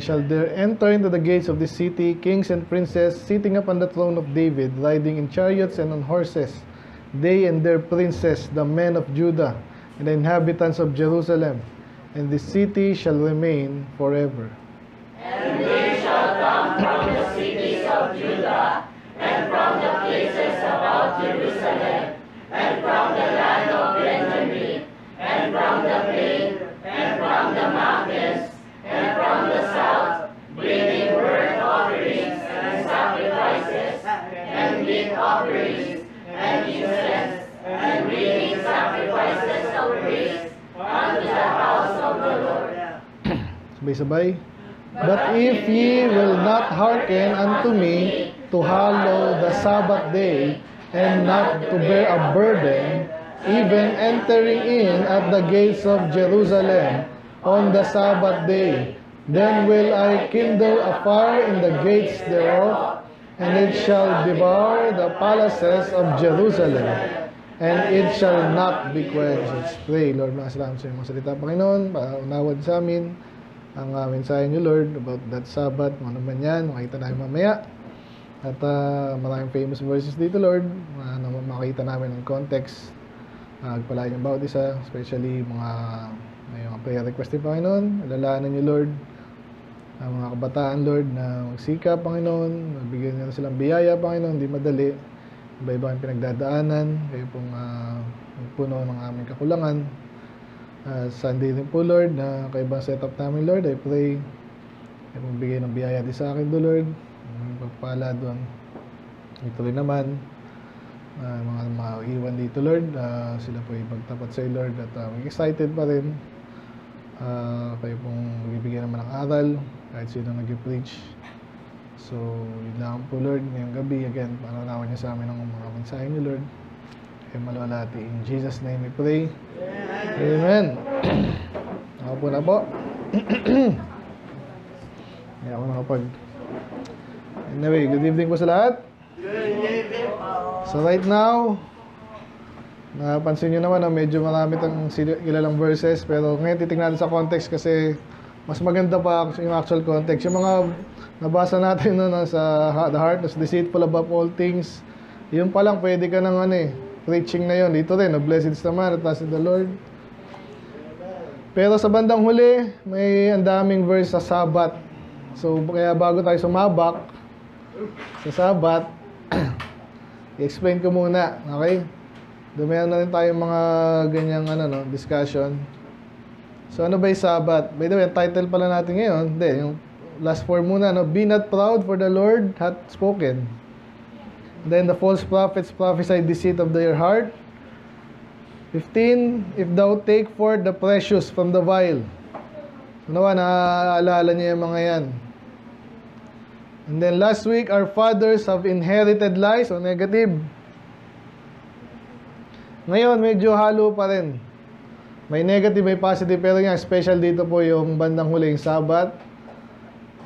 shall there enter into the gates of the city kings and princes sitting upon the throne of David, riding in chariots and on horses, they and their princes, the men of Judah, and the inhabitants of Jerusalem, and the city shall remain forever. And they shall come from the cities of Judah, and from the places about Jerusalem, and from the land of Benjamin, and from the plain, and from the mountains, and from the south, bringing burnt offerings and sacrifices, and meat offerings, and incense, and bringing sacrifices of praise unto the house of the Lord. Sabay-sabay. But if ye will not hearken unto me to hallow the Sabbath day, and not to bear a burden, even entering in at the gates of Jerusalem on the Sabbath day, then will I kindle a fire in the gates thereof, and it shall devour the palaces of Jerusalem, and it shall not be quenched. Let's pray. Lord, salamat sa iyong mga salita, Panginoon, para unawad sa amin ang mensahe niyo, Lord, about that Sabbath, ano man yan, makita namin mamaya. At maraming famous verses dito, Lord, na makita namin ang context. Pagpalain yung bawat isa, especially may mga prayer request din, Panginoon. Alalahanan niyo, Lord, ang mga kabataan, Lord, na magsikap, Panginoon. Magbigyan niyo na silang biyaya, Panginoon, hindi madali. Iba-iba ang pinagdadaanan. Kayo pong magpuno ng aming kakulangan. Sunday din po, Lord, na kaibang setup namin, Lord. I pray ay magbigay ng biyaya din sa akin, Lord. Pagpala doon. Ito rin naman, mga maiwan dito, Lord. Sila po ipagtapat sa iyo, Lord. At excited pa rin. Kayo pong bibigyan naman ng aral, kahit sino nag-preach. So, yun lang po, Lord. Ngayong gabi, again, pananawan niyo sa amin ng mga mensahe niyo, Lord. Kayo malawalati. In Jesus' name we pray. Amen. Ako po na po. Hindi ako nakapag... Anyway, good evening po sa lahat. So right now, napansin nyo naman na medyo marami itong kilalang verses, pero ngayon titignan natin sa context kasi mas maganda pa yung actual context. Yung mga nabasa natin sa the heart is deceitful above all things, yun pa lang pwede ka ng preaching na yun. Dito rin, blessed is the man that trusts in the Lord. Pero sa bandang huli, may ang daming verse sa Sabbath. So kaya bago tayo sumabak sa Sabbath, i-explain ko muna, okay? Meron na rin tayong mga ganyang discussion. So ano ba yung Sabbath? By the way, title pala natin ngayon, yung last four muna, Be not proud, for the Lord hath spoken. Then the false prophets prophesied deceit of their heart. 15, if thou take forth the precious from the vile. So naman, naaalala niyo yung mga yan. And then last week, our fathers have inherited lies, o negative. Ngayon, medyo halo pa rin. May negative, may positive, pero nga, special dito po yung bandang huling Sabbath.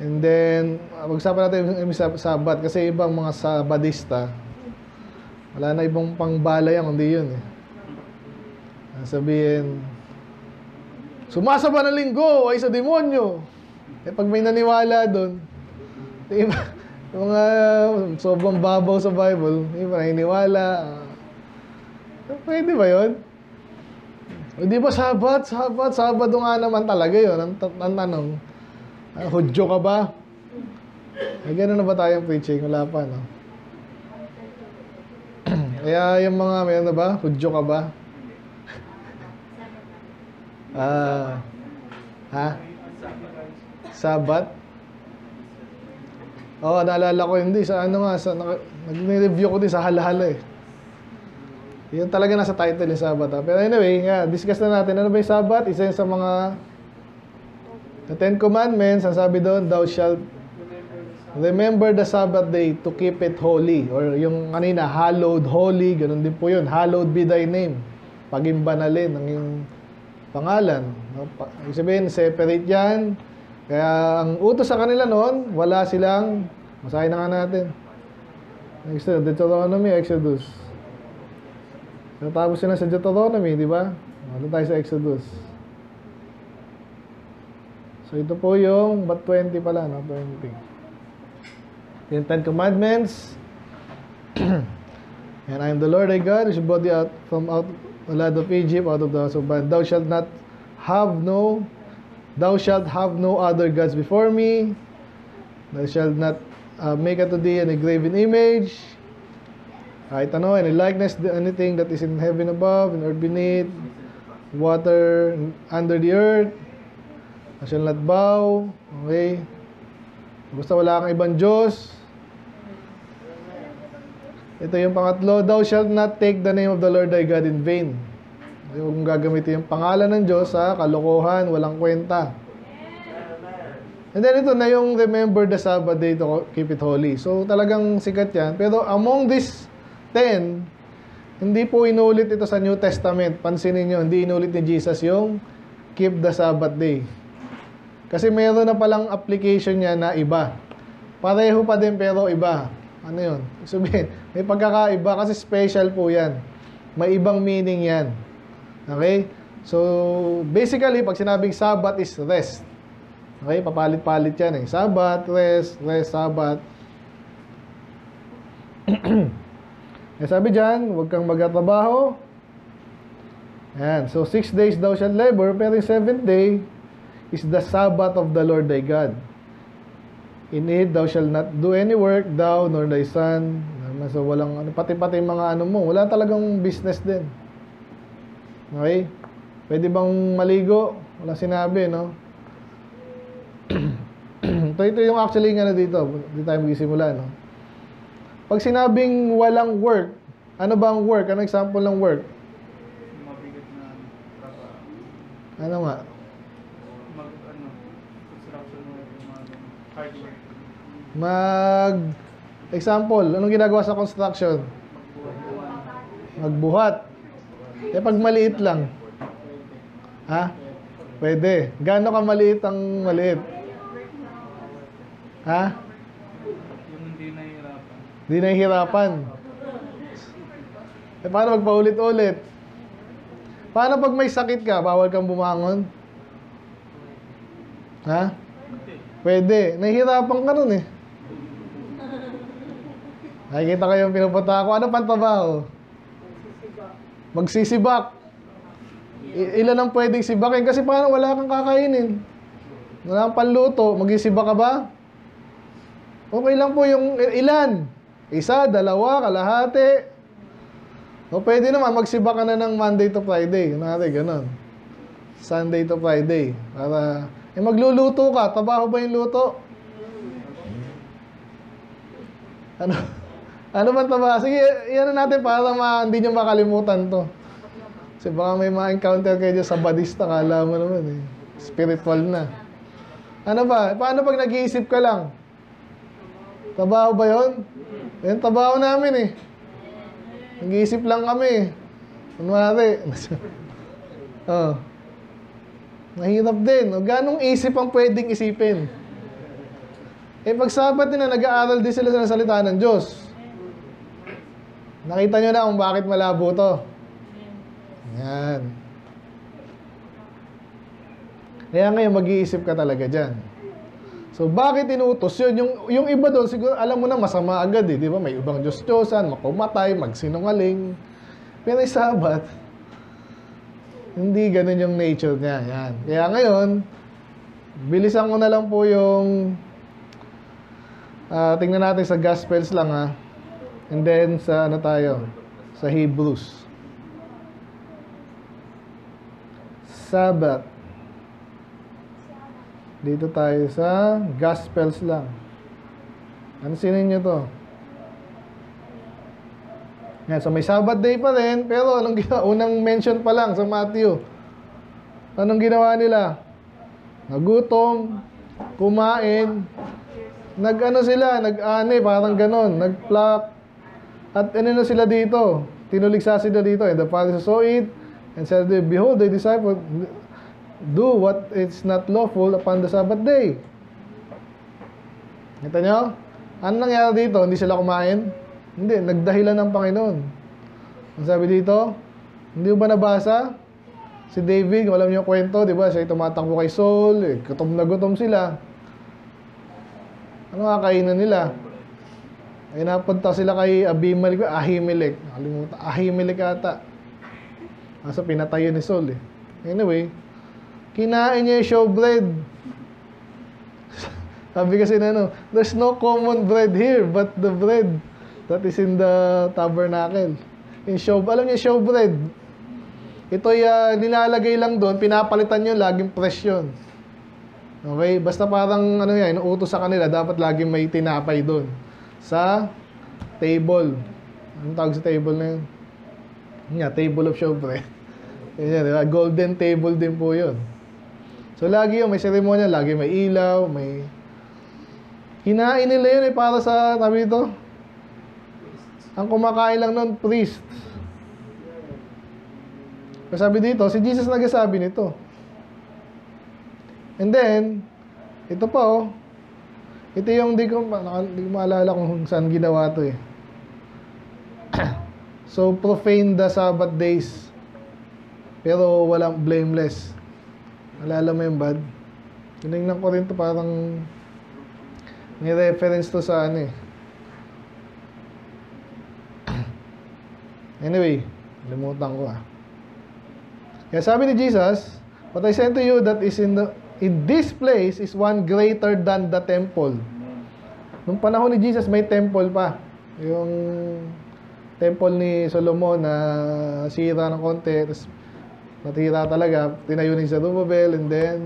And then, pag-usapan natin yung Sabbath, kasi ibang mga Sabadista, wala na ibang pangbala yan, kundi yun sabihin, sumasaba na linggo ay sa demonyo. Pag may naniwala doon, yung mga sobrang babaw sa Bible, yung naniniwala. Pwede ba yun? Di ba Sabbath nga naman talaga yun. Ang tanong, Hudyo ka ba? Gano'n na ba tayong preaching? Wala pa, no? Kaya yung mga, mayroon na ba? Hudyo ka ba? Sabbath? Oo, naalala ko hindi. Nag-review ko din sa Hala-Hala Yun talaga nasa title yung Sabbath. Pero anyway, discuss na natin. Ano ba yung Sabbath? Isa yun sa mga the Ten Commandments. Ang sabi doon, thou shalt remember the Sabbath day to keep it holy. Or yung kanina, hallowed, holy. Ganun din po yun. Hallowed be thy name. Pagimbanalin ang iyong pangalan. Ibig sabihin, separate yan. Kaya ang utos sa kanila noon, wala silang, masahin na nga natin. Deuteronomy, Exodus. Natapos sila sa Deuteronomy, di ba? Ano tayo sa Exodus? So ito po yung, but 20 pala, no? 20. Yung 10 Commandments. And I am the Lord thy God, which brought thee out from out the land of Egypt, out of the house of bondage. Thou shalt have no other gods before me. Thou shalt not make unto thee any graven image. Kahit ano, any likeness, anything that is in heaven above, in earth beneath, water under the earth. Thou shalt not bow. Okay? Basta wala kang ibang Diyos. Ito yung pangatlo, thou shalt not take the name of the Lord thy God in vain. Huwag mong gagamitin yung pangalan ng Diyos sa kalokohan, walang kwenta. And then ito na yung remember the Sabbath day to keep it holy. So talagang sikat yan. Pero among these 10, hindi po inulit ito sa New Testament. Pansinin nyo, hindi inulit ni Jesus yung keep the Sabbath day. Kasi mayroon na palang application niya na iba. Pareho pa din pero iba. Ano yun? Sabihin, may pagkakaiba kasi special po yan. May ibang meaning yan. Okay? So, basically, pag sinabing Sabbath is rest. Okay? Papalit-palit yan eh. Sabbath, rest, Sabbath. Eh, sabi dyan, huwag kang magtatrabaho. Yan. So, 6 days thou shalt labor, pero yung 7th day is the Sabbath of the Lord thy God. In it, thou shalt not do any work, thou nor thy son. So, walang, pati-pati mga ano mo. Wala talagang business din. Okay? Pwede bang maligo? Wala sinabi, no? ito yung actually nga na dito. Dito tayo magsisimula, no? Pag sinabing walang work, ano ba ang work? Ano example ng work? Mabigat na trabaho. Ano nga? Construction ng hard work. Example, anong ginagawa sa construction? Magbuhat. Eh, pag maliit lang. Ha? Pwede. Gaano ka maliit ang maliit? Ha? Yung hindi nahihirapan. Hindi nahihirapan. Eh, paano magpaulit-ulit? Paano pag may sakit ka, bawal kang bumangon? Ha? Pwede. Nahihirapan ka nun eh. Nakikita kayo yung pinupunta ko. Ano pang trabaho? Magsisibak. Ilan ang pwedeng sibakin? Kasi paano wala kang kakainin? Wala kang panluto. Magsisibak ka ba? Okay lang po yung ilan. Isa, dalawa, kalahati. O pwede naman, magsibak ka na ng Monday to Friday. Kunwari, ganun. Sunday to Friday. Para, magluluto ka. Trabaho ba yung luto? Ano man trabaho? Sige, yan na natin para hindi nyo makalimutan to. Kasi baka may ma-encounter kayo sa badista. Kala mo naman eh. Spiritual na. Ano ba? Paano pag nag-iisip ka lang? Trabaho ba yun? Yan, trabaho namin eh. Nag-iisip lang kami. Kunwari. Oh. Mahirap din. O, ganong isip ang pwedeng isipin? Eh, pag sabat nila, nag-aaral din sila sa salita ng Diyos. Nakita nyo na kung bakit malabo to. Yan. Kaya ngayon, mag-iisip ka talaga dyan. So, bakit inutos yun? Yung iba doon, siguro, alam mo na, masama agad eh. Di ba? May ibang Diyos-Diyosan, makumatay, magsinungaling. Pero yung Sabat, hindi ganun yung nature niya. Yan. Kaya ngayon, bilisan ko na lang po yung tingnan natin sa Gospels lang ha. And then sa ano tayo? Sa Hebrews. Sabbath. Dito tayo sa Gospels lang. Ano sinin nyo to? Yan, so may Sabbath day pa rin, pero anong ginawa? Unang mention pa lang sa Matthew. Anong ginawa nila? Nagutom, kumain, nag-ano sila, nag-ani, parang ganon, nag-pluck. At ano na sila dito? Tinuligsa sila dito. And the Pharisees saw it and said, behold, the disciples do what is not lawful upon the Sabbath day. Kita nyo? Ano nangyari dito? Hindi sila kumain? Hindi, nagdahilan ng Panginoon. Ang sabi dito, hindi ba nabasa? Si David, kung alam niyo yung kwento, di ba? Siya tumatakbo kay Saul, gutom na gutom sila. Ano nga kainan nila? Ay napunta sila kay Ahimelech. Nakalimutan, Ahimelech ata. Kaso pinatayo ni Saul eh. Anyway, kinain niya yung showbread. Sabi kasi na there's no common bread here but the bread that is in the tabernacle. Alam niyo showbread. Ito'y nilalagay lang doon, pinapalitan nyo, laging fresh yun. Okay? Basta parang, inuutos sa kanila, dapat laging may tinapay doon. Sa table. Anong tawag sa table na yun? Table of showbread. Yan, diba? Golden table din po yun. So, lagi yun, may seremonya, lagi may ilaw, may... Hinain nila yun para sa, sabi ito, ang kumakain lang nun, priest. Sabi dito, si Jesus nagsasabi nito. And then, ito pa ito yung di ko maalala kung saan ginawa to eh. So, profane the Sabbath days. Pero walang blameless. Alala mo yung bad? Tinignan ko rin to, parang may reference to sa ano eh. Anyway, limutan ko Kaya sabi ni Jesus, what I sent to you that is in this place is one greater than the temple. Nung panahon ni Jesus, may temple pa. Yung temple ni Solomon na sira ng konti, tapos natira talaga, tinayo ni Zerubbabel, and then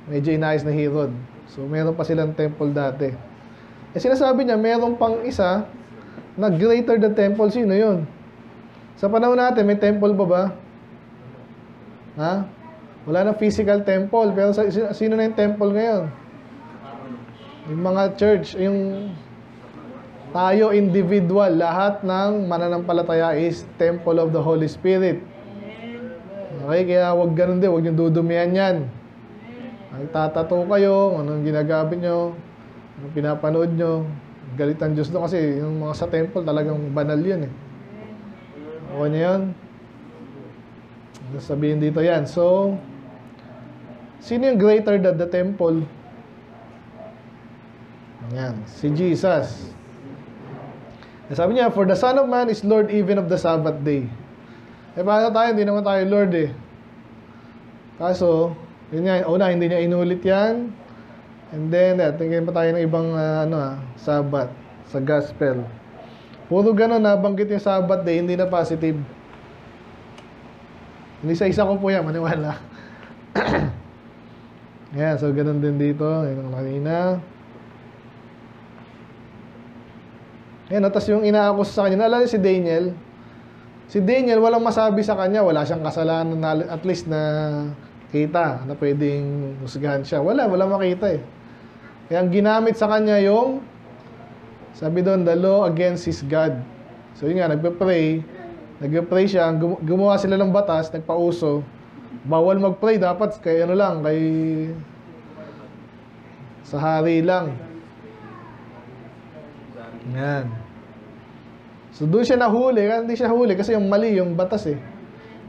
medyo inayos na Herod. So meron pa silang temple dati. Sinasabi niya, meron pang isa na greater than temple. Sino yun? Sa panahon natin, may temple pa ba? Ha? Wala na physical temple. Pero sino na yung temple ngayon? Yung mga church, yung tayo individual, lahat ng mananampalataya is temple of the Holy Spirit. Okay, kaya wag ganun din, wag niyo dudumihan yan. Nagtatato kayo, anong ginagamit nyo, anong pinapanood nyo, galit ang Diyos doon kasi yung mga sa temple talagang banal yun eh. Okay na yun? Sabihin dito yan. So, sino yung greater than the temple? Yan, si Jesus. Sabi niya, for the Son of Man is Lord even of the Sabbath day. Paano tayo? Hindi naman tayo Lord eh. Kaso, yun nga, hindi niya inulit yan. And then, tingin pa tayo ng ibang Sabbath sa Gospel. Puro ganun, nabanggit yung Sabbath day, hindi na positive. Hindi sa isa ko po yan, maniwala. Yan, so ganun din dito. Yan ang kanina. Yan, tapos yung inaakus sa kanya, naalala si Daniel. Si Daniel, walang masabi sa kanya. Wala siyang kasalanan na, at least na kita, na pwedeng husgahan siya. Wala makita eh. Kaya ang ginamit sa kanya yung, sabi doon, the law against his God. So yun nga, nagpe-pray siya, gumawa sila ng batas, nagpauso. Bawal mag-pray, dapat kay sa hari lang. Yan. So doon siya nahuli, hindi siya huli kasi yung mali, yung batas eh.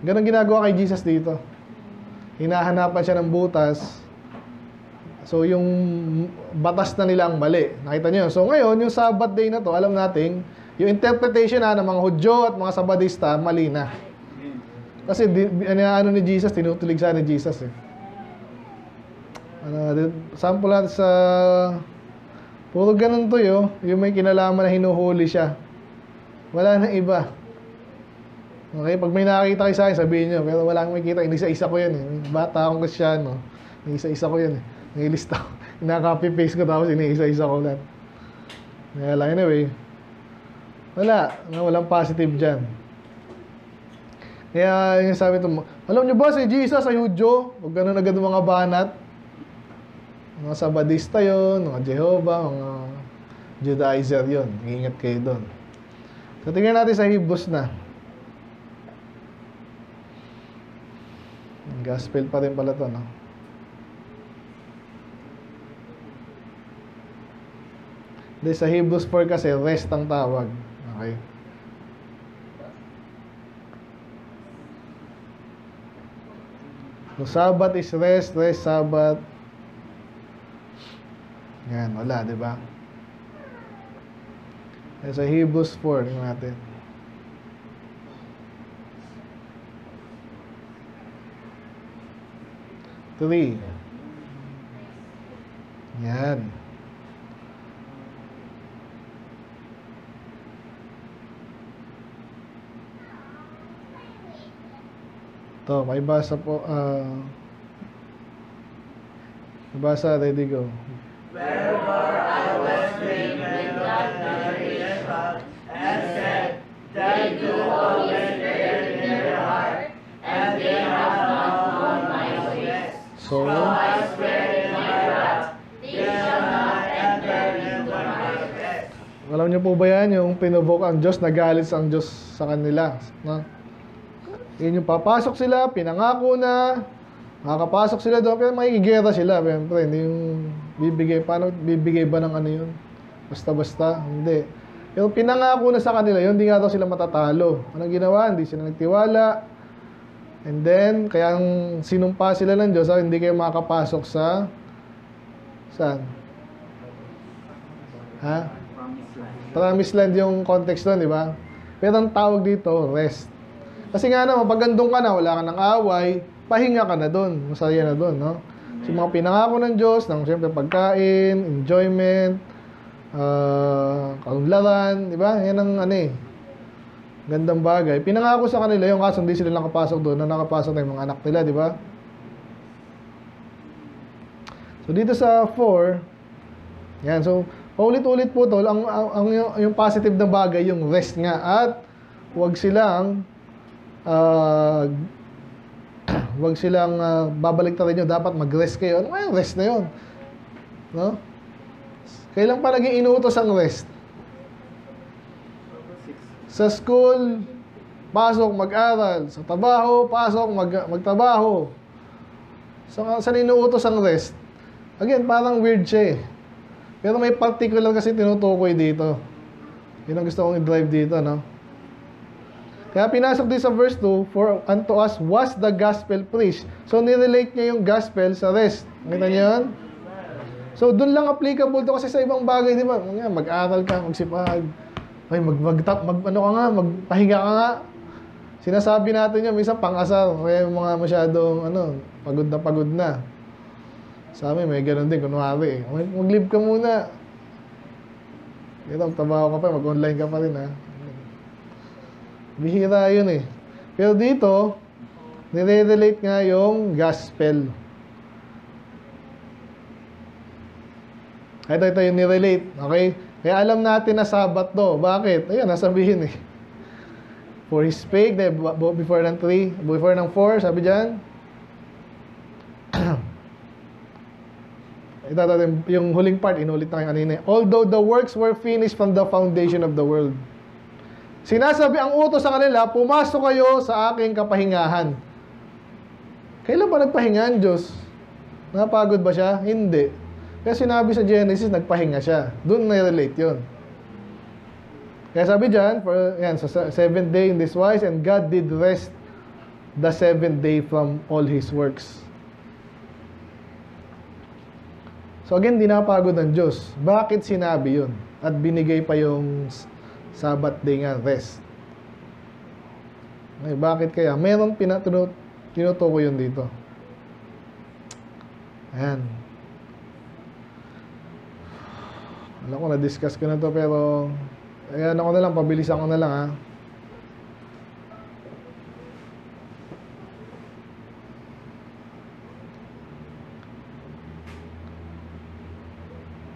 Ganun ginagawa kay Jesus dito. Hinahanapan siya ng butas. So yung batas na nila ang mali. Nakita niyo? So ngayon, yung Sabbath day na to, alam natin, yung interpretation ng mga Hudyo at mga Sabadista, mali na. Kasi ni Jesus, tinutulig sa ni Jesus eh. Sample natin sa puro ganun to yung may kinalaman na hinuhuli siya. Wala nang iba. Okay, pag may nakakita kayo sa akin, sabihin nyo, pero wala kang makikita, inisa-isa ko yan eh. Bata akong Kristyano, inisa-isa ko yan eh. Nilista ko, ina-copy-paste ko tapos inisa-isa ko lang. Anyway, walang positive dyan. Kaya yung sabi ito, alam nyo ba si Jesus ay Hudyo? Huwag ganun agad mga banat. Mga Sabadista yun, mga Jehovah, mga Judaizer yun. Ingat kayo doon. So, tingnan natin sa Hebrews na. Gospel pa rin pala ito, no? Sa Hebrews 4 kasi, rest ang tawag. Okay? So, Sabbath is rest, rest, Sabbath. Yan, wala, di ba? Sa Hebrews 4, tingnan natin. Three. Yan. To, may basa po. Basa, ready, go. Wherefore I was grieved with that generation, and said, they do always err in their heart, and they have not known my ways. So, I swear in my wrath, they shall not enter into my rest. alam niyo po ba yan, yung pinovoke ang Diyos, nagalit ang Diyos sa kanila. No? Yun yung papasok sila, pinangako na, makakapasok sila doon, pero makikigera sila. Siyempre, hindi yung bibigay, paano bibigay ba ng ano yun? Basta-basta, hindi. Yung pinangako na sa kanila, yun, hindi nga daw sila matatalo. Anong ginawa? Hindi sila nagtiwala. And then, kaya sinumpa sila ng Diyos, hindi kayo makakapasok sa, saan? Ha? Promised land yung context doon, di ba? Pero ang tawag dito, rest. Kasi nga naman, pag andun ka na, wala ka ng away, pahinga ka na doon. Masaya na doon, no? So, mga pinangako ng Diyos, ng siyempre pagkain, enjoyment, kaunlaran, di ba? Yan ang ano eh. Gandang bagay. Pinangako sa kanila yung kaso hindi sila nakapasok doon, na nakapasok na yung mga anak nila, di ba? So, dito sa 4, yan, so, paulit-ulit po tol, yung positive na bagay, yung rest nga, at huwag silang babalik na rin yun. Dapat mag-rest kayo. Ano nga yung rest na yun? No? Kailan pa naging inuutos ang rest? Sa school, pasok, mag-aral. Sa trabaho, pasok, magtrabaho. So, saan inuutos ang rest? Again, parang weird siya eh. Pero may particular kasi tinutukoy dito. Yun ang gusto kong i-drive dito, no? Kaya pinasok din sa verse 2, for unto us was the gospel preached. So, nirelate niya yung gospel sa rest. Nakita niyo yun? So, dun lang applicable to kasi sa ibang bagay, di ba? Mag-aral ka, magsipag. Ay, magpahinga ka nga. Sinasabi natin yun, minsan pang-asar. Kaya yung mga masyadong, pagod na. Sa amin, may ganun din, kunwari. Mag-leave ka muna. Ito, trabaho ka pa, mag-online ka pa rin, ha? Bihira yun eh. Pero dito, nire-relate nga yung gospel. Ito yung nirelate. Okay? Kaya alam natin na Sabat to. Bakit? Ayun, nasabihin eh. For he spake, before ng 3, before ng 4, sabi dyan. Ito, yung huling part, inulit na kayo kanina. Although the works were finished from the foundation of the world. Sinasabi ang utos sa kanila, pumasok kayo sa aking kapahingahan. Kailan ba nagpahinga ang Diyos? Napagod ba siya? Hindi. Kaya sinabi sa Genesis, nagpahinga siya. Doon na-relate yun. Kaya sabi dyan, sa 7th day in this wise, and God did rest the 7th day from all His works. So again, di napagod ng Diyos. Bakit sinabi yun? At binigay pa yung Sabbath day nga, rest. Ay, bakit kaya? Meron tinutuko yun dito. Ayan. Alam ko, na-discuss ko na to, pero ayan ako na lang, pabilisan ko na lang, ha.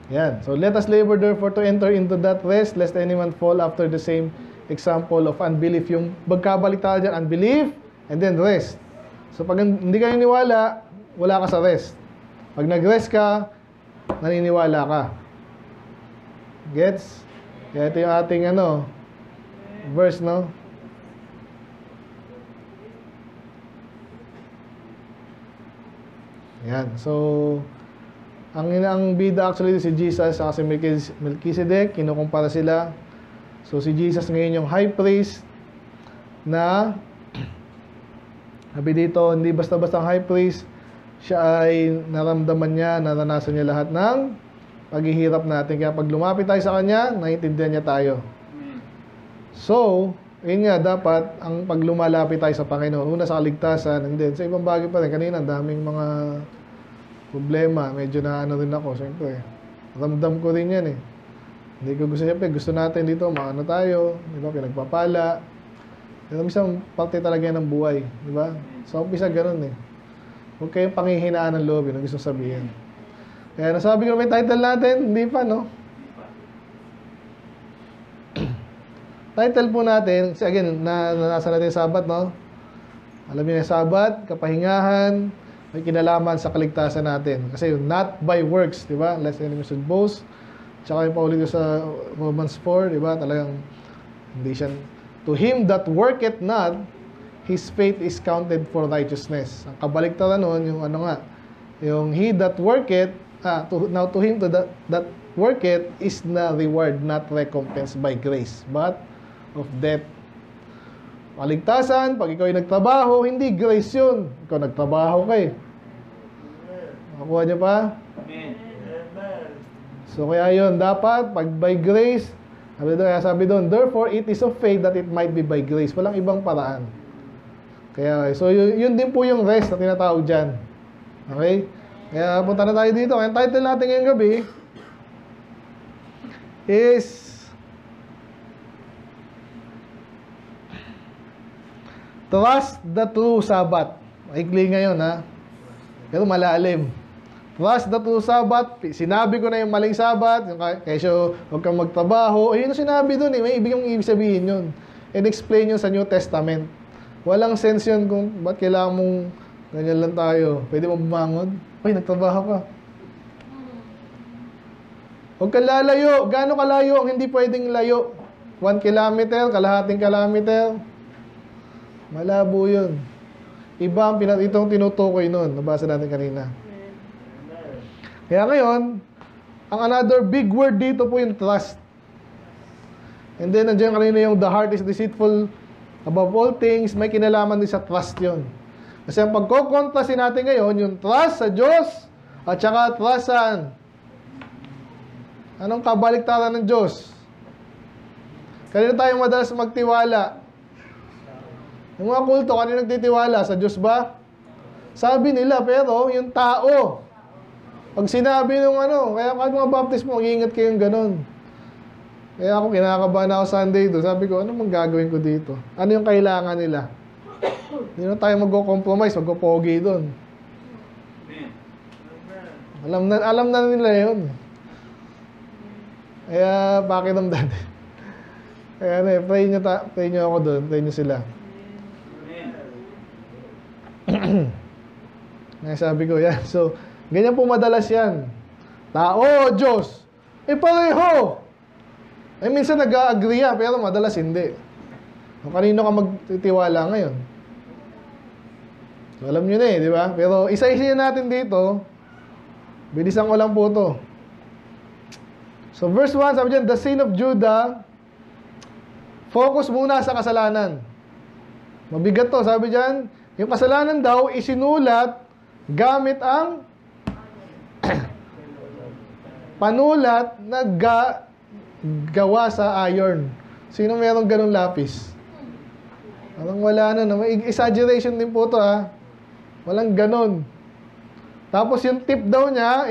Yan. So, let us labor therefore to enter into that rest, lest anyone fall after the same example of unbelief. Yung magkabalik tayo dyan, unbelief, and then rest. So, pag hindi ka naniniwala, wala ka sa rest. Pag nag-rest ka, naniniwala ka. Gets? Kaya ito yung ating verse, no? Yan. So, ang bida actually si Jesus at si Melchizedek, kinukumpara sila. So si Jesus ngayon yung high priest na Sabi dito, hindi basta-basta high priest, siya ay naramdaman niya, naranasan niya lahat ng paghihirap natin. Kaya pag lumapit tayo sa Kanya, naiintindihan niya tayo. Amen. So, yun nga, dapat ang pag lumalapit tayo sa Panginoon, una sa kaligtasan, and then sa ibang bagay pa rin. Kanina, daming mga problema. Medyo na ano rin ako, siyempre. Ramdam ko rin yan eh. Hindi ko gusto, siyempre, gusto natin dito, maano tayo, di ba, pinagpapala. Pero minsan, parte talaga yan ng buhay, di ba? Sa umpisa, ganun eh. Huwag kayong panghihinaan ng loob, yun ang gusto sabihin. Kaya nasabi ko naman yung title natin, hindi pa, no? Title po natin, kasi again, nasa natin yung Sabat, no? Alam niyo yung Sabat, kapahingahan, may kinalaman sa kaligtasan natin. Kasi not by works, di ba? Lest any man should boast. Tsaka yung paulit ko sa Romans 4, di ba? Talagang hindi siya. To him that worketh not, his faith is counted for righteousness. Ang kabaliktaran nun, yung ano nga, yung he that worketh, now to him that worketh is the reward not recompensed by grace, but of death. Kaligtasan, pag ikaw ay nagtrabaho, hindi grace yun. Ikaw nagtrabaho kayo. Nakuha niyo pa? Amen. So kaya yun, dapat pag by grace, sabi doon, therefore it is of faith that it might be by grace. Walang ibang paraan. Kaya, so yun din po yung rest na tinatawag dyan. Okay? Kaya punta na tayo dito. Ang title natin ngayong gabi is Trust the True Sabbath. Maikli ngayon ha. Pero malalim. Trust the True Sabbath. Sinabi ko na yung maling Sabbath. Yung kesyo, huwag kang magtrabaho. Ayun ang sinabi dun eh. May ibig sabihin yun. And explain yun sa New Testament. Walang sense yun kung ba't kailangan mong ganyan lang tayo. Pwede mo bumangon. Ay, nagtrabaho ka. Huwag kang lalayo. Gaano kalayo ang hindi pwedeng layo? 1 kilometer, kalahating kilometer. Malabo yun. Iba ang itong tinutukoy nun. Nabasa natin kanina. Kaya ngayon, ang another big word dito po yung trust. And then, nandiyan kanina yung the heart is deceitful above all things. May kinalaman din sa trust yun. Kasi ang pagkokontrasin natin ngayon, yung trust sa Diyos at saka trust saan? Anong kabaliktaran ng Diyos? Kanina tayo madalas magtiwala. Yung mga kulto, kanina nagtitiwala? Sa Diyos ba? Sabi nila, pero yung tao, pag sinabi nung kaya kahit mga baptismo, mag-iingat kayong ganun. Kaya ako, kinakabahan ako Sunday doon. Sabi ko, ano mang gagawin ko dito? Ano yung kailangan nila? Hindi na tayo mag-compromise, mag-pogi doon. Alam na nila yun. Kaya, pakiramdam. Kaya, pray nyo ako doon. Pray nyo sila. Kaya sabi ko, yan. So, ganyan po madalas yan. Tao, Diyos. Pareho. Minsan nag-agree yan, pero madalas hindi. So, kanino ka magtitiwala ngayon? So, alam nyo na di ba? Pero isa-isa natin dito. Bilisan ko lang po to. So, verse 1, sabi dyan, the sin of Judah, focus muna sa kasalanan. Mabigat to, sabi dyan, yung kasalanan daw, isinulat gamit ang panulat na gawa sa iron. Sino merong ganong lapis? Parang wala na. May exaggeration din po to ha. Walang ganon. Tapos yung tip daw niya,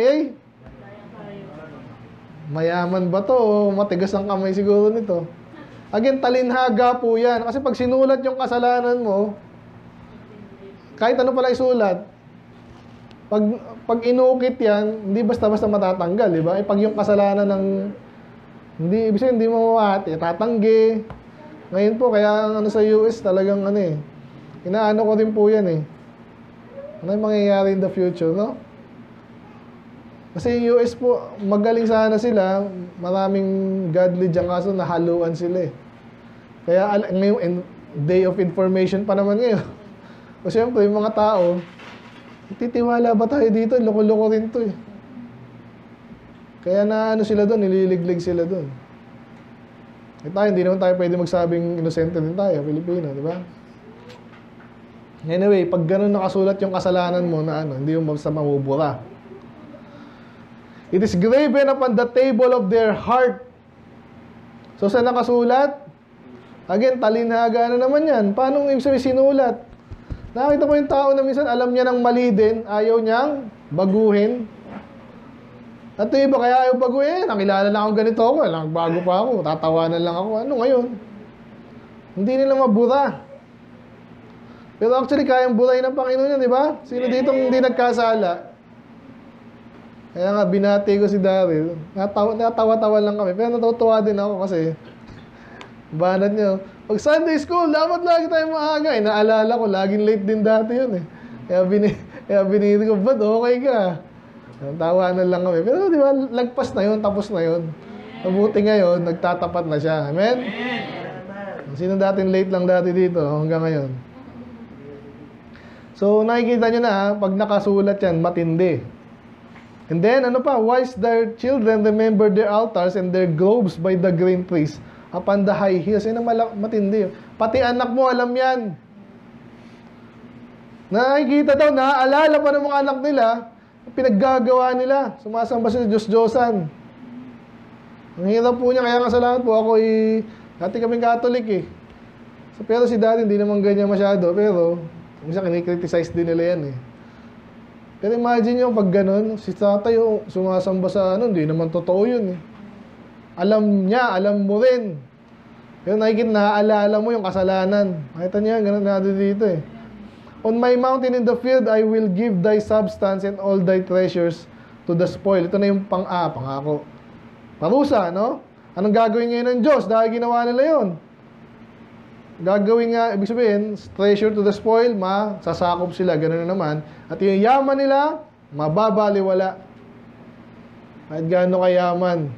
mayaman ba to o matigas ang kamay siguro nito? Again, talinhaga po yan. Kasi pag sinulat yung kasalanan mo, kahit ano pala isulat, pag inukit yan, hindi basta-basta matatanggal, di ba? Pag yung kasalanan ng ibig sabihin, hindi mo mawati, tatanggi. Ngayon po, kaya sa US talagang inaano ko din po yan Ano yung mangyayari in the future, no? Kasi yung US po, magaling sana sila, maraming godly dyan kaso nahaluan sila Kaya ngayon, day of information pa naman ngayon. O siyempre, yung mga tao, titiwala ba tayo dito? Loko-loko rin to Kaya sila doon, nililiglig sila doon. Tayo, hindi naman tayo pwede magsabing inosente din tayo, Pilipino, di ba? Anyway, pag ganun nakasulat yung kasalanan mo na ano, hindi mo basta mamubura. It is graven upon the table of their heart. So, saan nakasulat? Again, talinaga na naman yan. Paano ibig sabihin sinulat? Nakita ko yung tao na minsan alam niya ng mali din, ayaw niyang baguhin. At yung iba kaya ayaw baguhin. Nakilala na akong ganito ako. Bago pa ako. Tatawanan lang ako. Ano ngayon? Hindi nila mabura. Pero actually, kayang buray ng Panginoon yan, di ba? Sino dito hindi nagkasala? Kaya nga, binati ko si Daryl. Natawa-tawa lang kami. Pero natutuwa din ako kasi banat niyo. Pag Sunday school, dapat lagi tayo maaga. Naalala ko, laging late din dati yun eh. Kaya binili ko, ba't okay ka? Tawanan lang kami. Pero di ba, lagpas na yun, tapos na yun. Mabuti ngayon, nagtatapat na siya. Amen? Sino dating late lang dati dito hanggang ngayon? So, nakikita nyo na, pag nakasulat yan, matindi. And then, ano pa? Wise their children remember their altars and their groves by the green trees upon the high hills. Yan ang matindi. Pati anak mo, alam yan. Nakikita daw, naaalala pa ng mga anak nila, pinaggagawa nila. Sumasamba sa Diyos-Diyosan. Ang hirap po niya, kaya kasalanan po ako dati kaming Catholic eh. So, pero si Daddy, hindi naman ganyan masyado. Pero, minsan kinikriticize din nila yan eh. Pero imagine nyo pag ganun, si tatay sumasamba sa hindi naman totoo yun eh. Alam niya, alam mo rin. Pero nakikita, naaalala mo yung kasalanan. Nakita niya, ganun na dito eh. On my mountain in the field, I will give thy substance and all thy treasures to the spoil. Ito na yung pangako. Parusa, no? Anong gagawin ngayon ng Diyos? Dahil ginawa nila yun. Gagawin nga, ibig sabihin, treasure to the spoil, sasakop sila, gano'n na naman. At yung yaman nila, mababaliwala. Kahit gaano kayaman.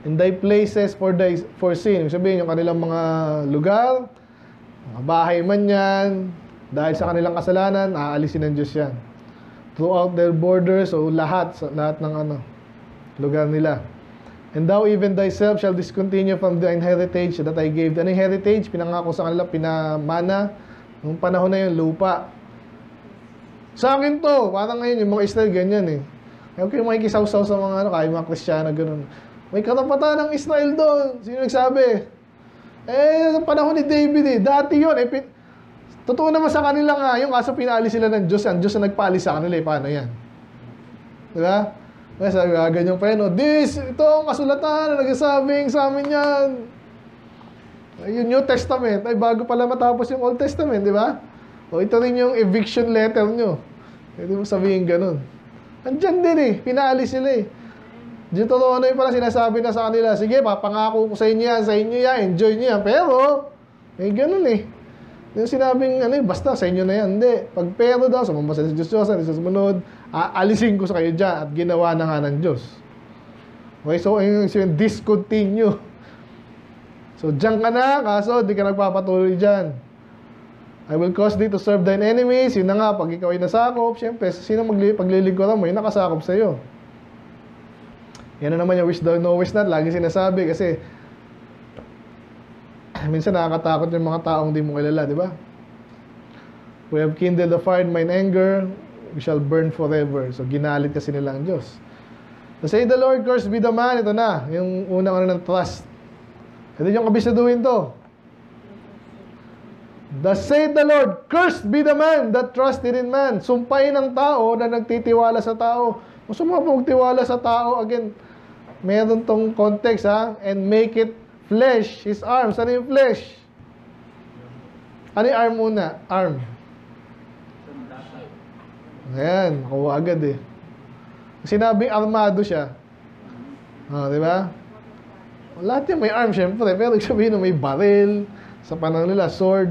In thy places for sin. Ibig sabihin, yung kanilang mga lugar, mga bahay man yan, dahil sa kanilang kasalanan, aalisin ng Diyos yan. Throughout their borders, o lahat ng lugar nila. And thou even thyself shall discontinue from thine heritage that I gave. Ano yung heritage? Pinangako sa kanila, pinamana. Nung panahon na yun, lupa. Sa akin to, parang ngayon, yung mga Israel, ganyan eh. Kaya kayo makikisaw-saw sa mga kaya mga Kristiyano, gano'n. May karapatan ng Israel doon. Sino nagsabi? Sa panahon ni David eh. Dati yun. Totoo naman sa kanila nga, yung kaso pinaalis sila ng Diyos. Ang Diyos na nagpaalis sa kanila eh. Paano yan? Diba? Kaya sabi, ganyan pa yan, ito ang kasulatan na nagsasabing sa amin yan. Yung New Testament, ay bago pala matapos yung Old Testament, di ba? O ito rin yung eviction letter nyo. Pwede mo sabihin ganun. Andyan din eh, pinaalis sila eh. Deuteronomy pala sinasabi na sa kanila, sige, papangako ko sa inyo yan, enjoy nyo yan. Pero, ganun eh. Yung sinabing, basta sa inyo na yan. Hindi. Pag pero daw, sumamba sa Diyos, sumunod, aalisin ko sa kayo dyan at ginawa na nga ng Diyos. Okay, so, yung discontinue. So, dyan ka na, kaso, di ka nagpapatuloy dyan. I will cause thee to serve thine enemies. Yun na nga, pag ikaw ay nasakop, syempre, sino paglilingkuran mo, yung nakasakop sa'yo. Yan na naman yung wish thou knowest not. Lagi sinasabi kasi minsan nakakatakot yung mga taong di mo kilala, di ba? We have kindled the fire in mine anger, we shall burn forever. So, ginalit kasi nila ang Diyos. To say the Lord, cursed be the man. Ito na, yung unang ng trust. Ito yung kabisaduhin to. Thus saith the Lord, cursed be the man that trusted in man. Sumpain ng tao na nagtitiwala sa tao. Kung sumapagtiwala sa tao, again, meron tong context and make it flesh, his arms. Ano yung flesh? Ano yung arm muna? Arm. Ayan, nakuha agad eh. Sinabing armado siya. Di ba? Lahat yung may arm, syempre. Pero sabihin na may baril, sa panahon nila, sword.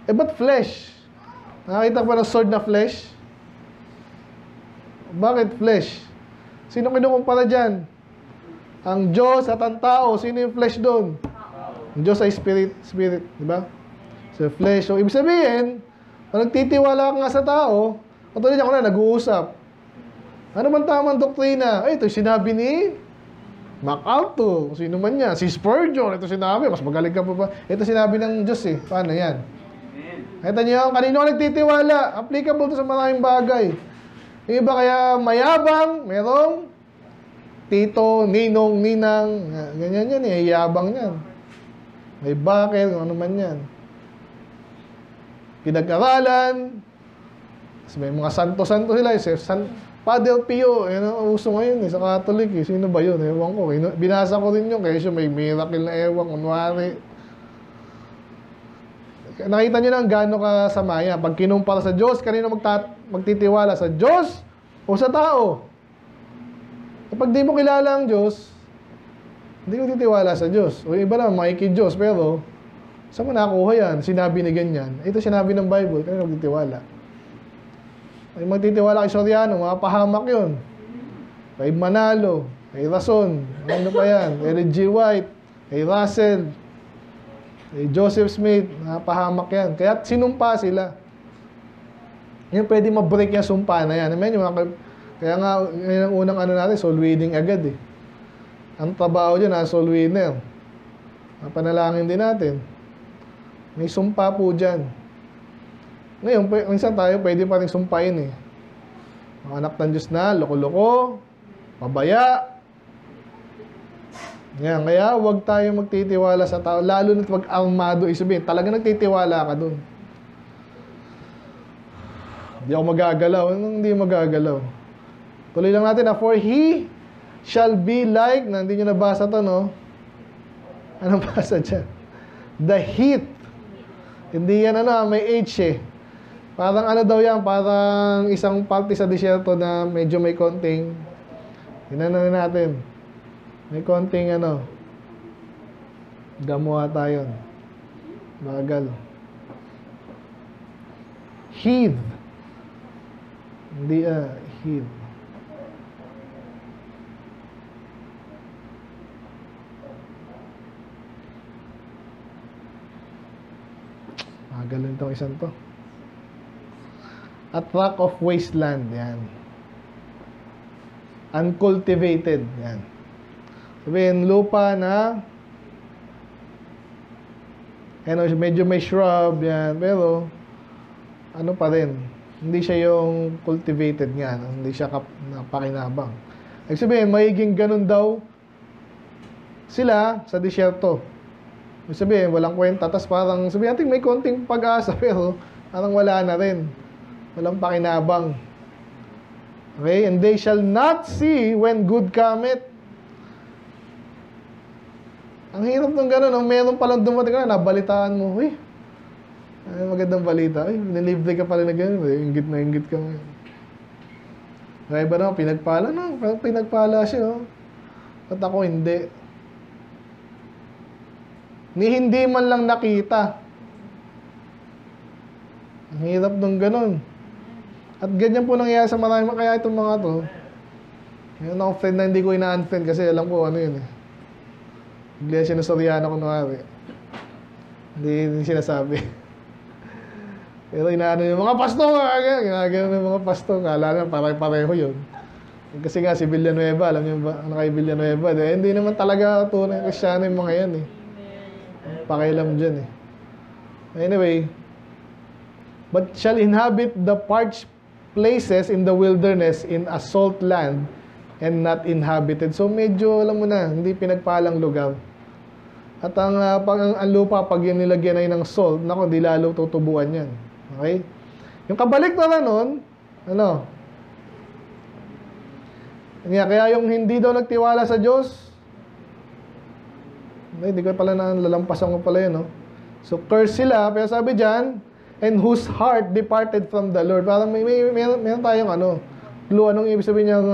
Ba't flesh? Nakakita pa ng sword na flesh? Bakit flesh? Sino kinukumpara dyan? Ang Diyos at ang tao, sino yung flesh doon? Ang Diyos ay spirit, di ba? So, flesh. So, ibig sabihin, kung nagtitiwala ka nga sa tao, katulad ako na, nag-uusap. Ano man tamang doktrina? Ito yung sinabi ni MacArthur, sino man yan, si Spurgeon, ito sinabi, mas magaling ka pa ba? Ito sinabi ng Diyos eh. Paano yan? Kita niyo, kanino ka nagtitiwala? Applicable to sa maraming bagay. Yung iba kaya mayabang, merong tito, ninong, ninang, ganyan yan eh, yabang yan. May bakit, ano man yan. Pinag-aralan, may mga santo-santo sila, Padre Pio, yun ang uso ngayon sa Catholic eh. Sino ba yun? Ewan ko. Binasa ko rin yun, kaya siya may miracle na ewan, kunwari. Nakita nyo na gaano kasama yan. Pag kinumpara sa Diyos, kanino magtitiwala? Sa Diyos o sa tao? Kapag di mo kilala ang Diyos, hindi ko titiwala sa Diyos. O iba naman, makikid-Diyos, pero saan mo nakuha yan? Sinabi ni ganyan. Ito sinabi ng Bible, kanino magtitiwala? Ay magtitiwala kay Soriano, mapahamak yun. Kay Manalo, kay Rason, ano pa yan? Kay Reggie White, kay Russell, kay Joseph Smith, mapahamak yan. Kaya sinumpa sila. Yan pwede ma-break yung sumpa na yan. Kaya nga, yung unang ano natin, soul winning agad eh. Ang trabaho dyan, soul winner. Panalangin din natin. May sumpa po dyan. Ngayon, minsan tayo pwede pa rin sumpain eh. Mga anak ng Diyos na, loko-loko, pabaya. Yan, kaya huwag tayo magtitiwala sa tao. Lalo na't wag armado isabihin. Talaga nagtitiwala ka dun. Hindi ako magagalaw. Hindi magagalaw. Tuloy lang natin na, for he shall be like, na hindi nyo nabasa to, no? Anong basa dyan? The heat. Hindi yan may H eh. Parang ano daw yan, parang isang party sa disyerto na medyo may konting, hinano natin, may konting gamuha tayo. Bagal. Heat. Hindi heat. Bagal itong isang to. A tract of wasteland, yan. Uncultivated, yan. Sabihin, lupa na medyo may shrub, yan. Pero, ano pa rin, hindi siya yung cultivated nga, hindi siya napakinabang. Ibig sabihin, magiging ganun daw sila sa disyerto. Ibig sabihin, walang kwenta, tas parang, sabihin natin may konting pag-asa, pero parang wala na rin. Walang pakinabang. Okay? And they shall not see when good cometh. Ang hirap ng gano'n. Meron palang dumating na, nabalitaan mo. Uy, magandang balita. Uy, nilibre ka pala na gano'n. Ingit na ingit ka ngayon. Kaya ba naman, pinagpala? No, pinagpala siya. At ako hindi. Ni hindi man lang nakita. Ang hirap ng gano'n. At ganyan po nangyayari sa marami. Kaya itong mga to, yun akong friend na hindi ko ina-unfriend kasi alam ko ano yun eh. Iglesia na Soriano kunwari. Hindi sinasabi. Pero inaano yung mga pastor, ginagano yung mga pastor. Kala na pareho yun. Kasi nga si Villanueva, alam niyo ba? Ano kay Villanueva? Hindi naman talaga tunay Kristyano yung mga yan eh. Pakialam dyan eh. Anyway, but shall inhabit the parched places in the wilderness in a salt land and not inhabited. So medyo alam mo na, hindi pinagpalang lugar. At ang lupa pag yung nilagyan ay ng salt, nako, di lalo tutubuan yan. Okay? Yung kabalik na nun, kaya yung hindi daw nagtiwala sa Diyos, hindi ko pala lalampasan ko pala yun, no? So curse sila, pero sabi dyan, and whose heart departed from the Lord. Parang meron tayong clue, anong ibig sabihin niyang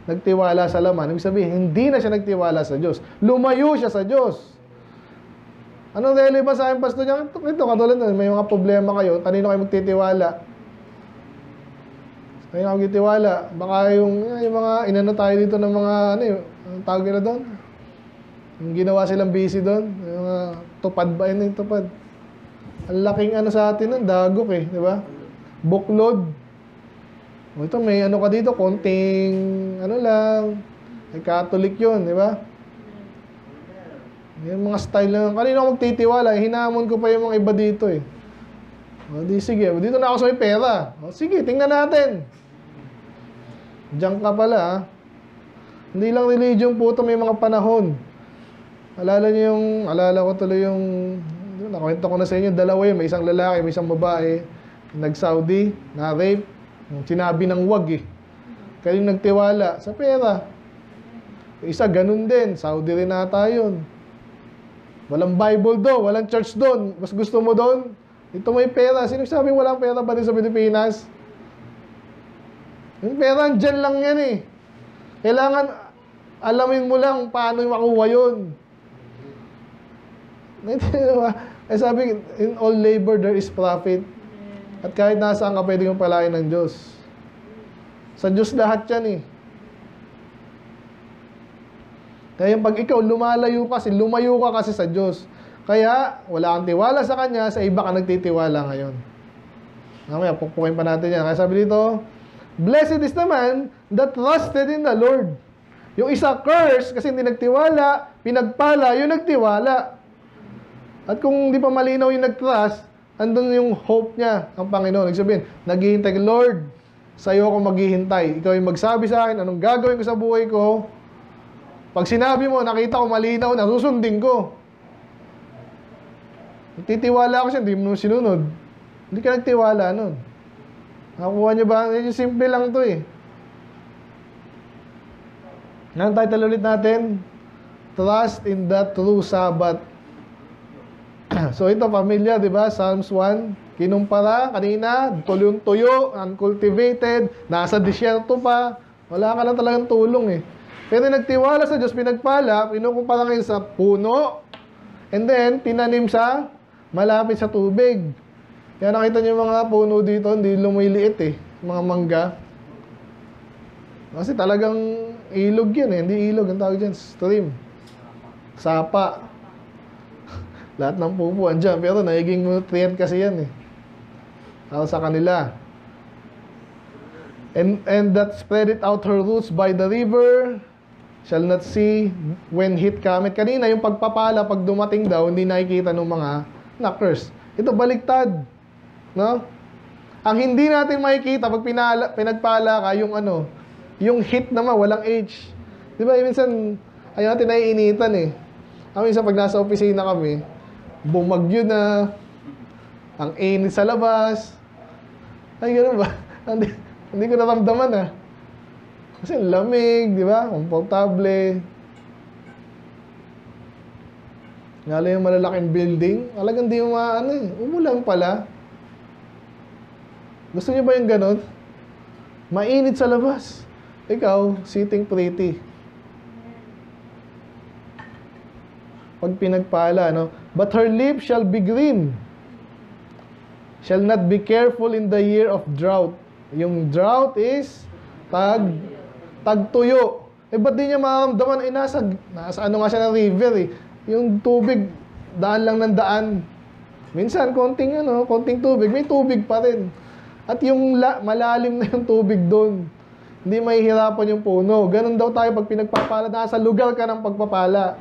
nagtiwala sa laman. Ibig sabihin, hindi na siya nagtiwala sa Diyos. Lumayo siya sa Diyos. Anong relevance sa akin, pastor niya? Ito, katulad na, may mga problema kayo, kanino kayo magtitiwala? Kanino kayo magtitiwala? Baka yung mga, inano tayo dito ng mga, ang tawag nila doon? Yung ginawa silang busy doon, yung tupad ba, yung tupad? Ang laking sa atin nun, dagok eh, di ba? Buklod. O ito, may ka dito, konting, lang, Ay Catholic yun, di ba? Yung mga style lang. Kanina ako magtitiwala, hinamon ko pa yung mga iba dito eh. O di sige, dito na ako sa may pera. O sige, tingnan natin. Diyan ka pala ha. Hindi lang religion po ito, may mga panahon. Alala ko tuloy yung, nakwento ko na sa inyo, dalawa yun, may isang lalaki, may isang babae, nag-Saudi, na-rape, sinabi ng wag eh. Kaya nagtiwala sa pera. Isa ganun din, Saudi rin nata yun. Walang Bible doon, walang church doon. Mas gusto mo doon? Ito may pera. Sino sabing walang pera ba din sa Pilipinas? Yung pera, dyan lang yan eh. Kailangan, alamin mo lang paano makuha yun. Eh sabi, in all labor there is profit. At kahit nasaan ka, pwede kong palain ng Diyos. Sa Diyos lahat yan eh. Kaya pag ikaw lumayo ka kasi sa Diyos. Kaya wala kang tiwala sa Kanya, sa iba ka nagtitiwala ngayon. Mamaya, pukpukin pa natin yan. Kaya sabi dito, blessed is the man that trusted in the Lord. Yung isa curse kasi hindi nagtiwala, pinagpala yung nagtiwala. At kung hindi pa malinaw yung nag-trust, andun yung hope niya, ang Panginoon. Nagsabihin, naghihintay, Lord, sa'yo ako maghihintay. Ikaw yung magsabi sa akin, anong gagawin ko sa buhay ko. Pag sinabi mo, nakita ko malinaw na, susundin ko. Nagtitiwala ako siya, hindi mo sinunod. Hindi ka nagtiwala nun. Nakuha niyo ba? Simple lang to eh. Ang title ulit natin, Trust in the True Sabbath. So ito, pamilya, di ba? Psalms 1, kinumpara kanina, tuyo, uncultivated, nasa disyerto pa. Wala ka lang talagang tulong eh. Pero nagtiwala sa Diyos, pinagpala, pinukumpara kayo sa puno, and then, tinanim sa malapit sa tubig. Kaya nakita niyo yung mga puno dito, hindi lumiliit eh, mga mangga. Kasi talagang ilog yan eh, hindi ilog, ang tawag dyan, stream. Sapa. Lahat ng pupo andyan, pero nagiging nutrient kasi yan eh. Sa kanila. And that spread it out her roots by the river, shall not see when heat cometh. Kanina, yung pagpapala, pag dumating daw, hindi nakikita ng mga knockers. Ito, baliktad. No? Ang hindi natin makikita, pag pinagpala ka, yung ano, yung heat naman, walang H. Di ba, minsan, ayaw natin naiinitan eh. Minsan, pag nasa opisina kami, bumagyo na, ang init sa labas. Ay, gano'n ba? Hindi ko naramdaman ah. Kasi lamig, di ba? Komportable. Lalo yung malalaking building, talagang di mo maano eh. Umulan pala. Gusto niyo ba yung ganon? Mainit sa labas. Ikaw, sitting pretty. Pag pinagpala, no? But her lips shall be green. Shall not be careful in the year of drought. Yung drought is tagtuyo. Eh, ba't di niya makaramdaman? Eh, nasa ano nga siya ng river eh. Yung tubig, daan lang ng daan. Minsan, konting tubig, may tubig pa rin. At yung malalim na yung tubig doon. Hindi mahihirapan yung puno. Ganun daw tayo pag pinagpapala. Nasa lugar ka ng pagpapala.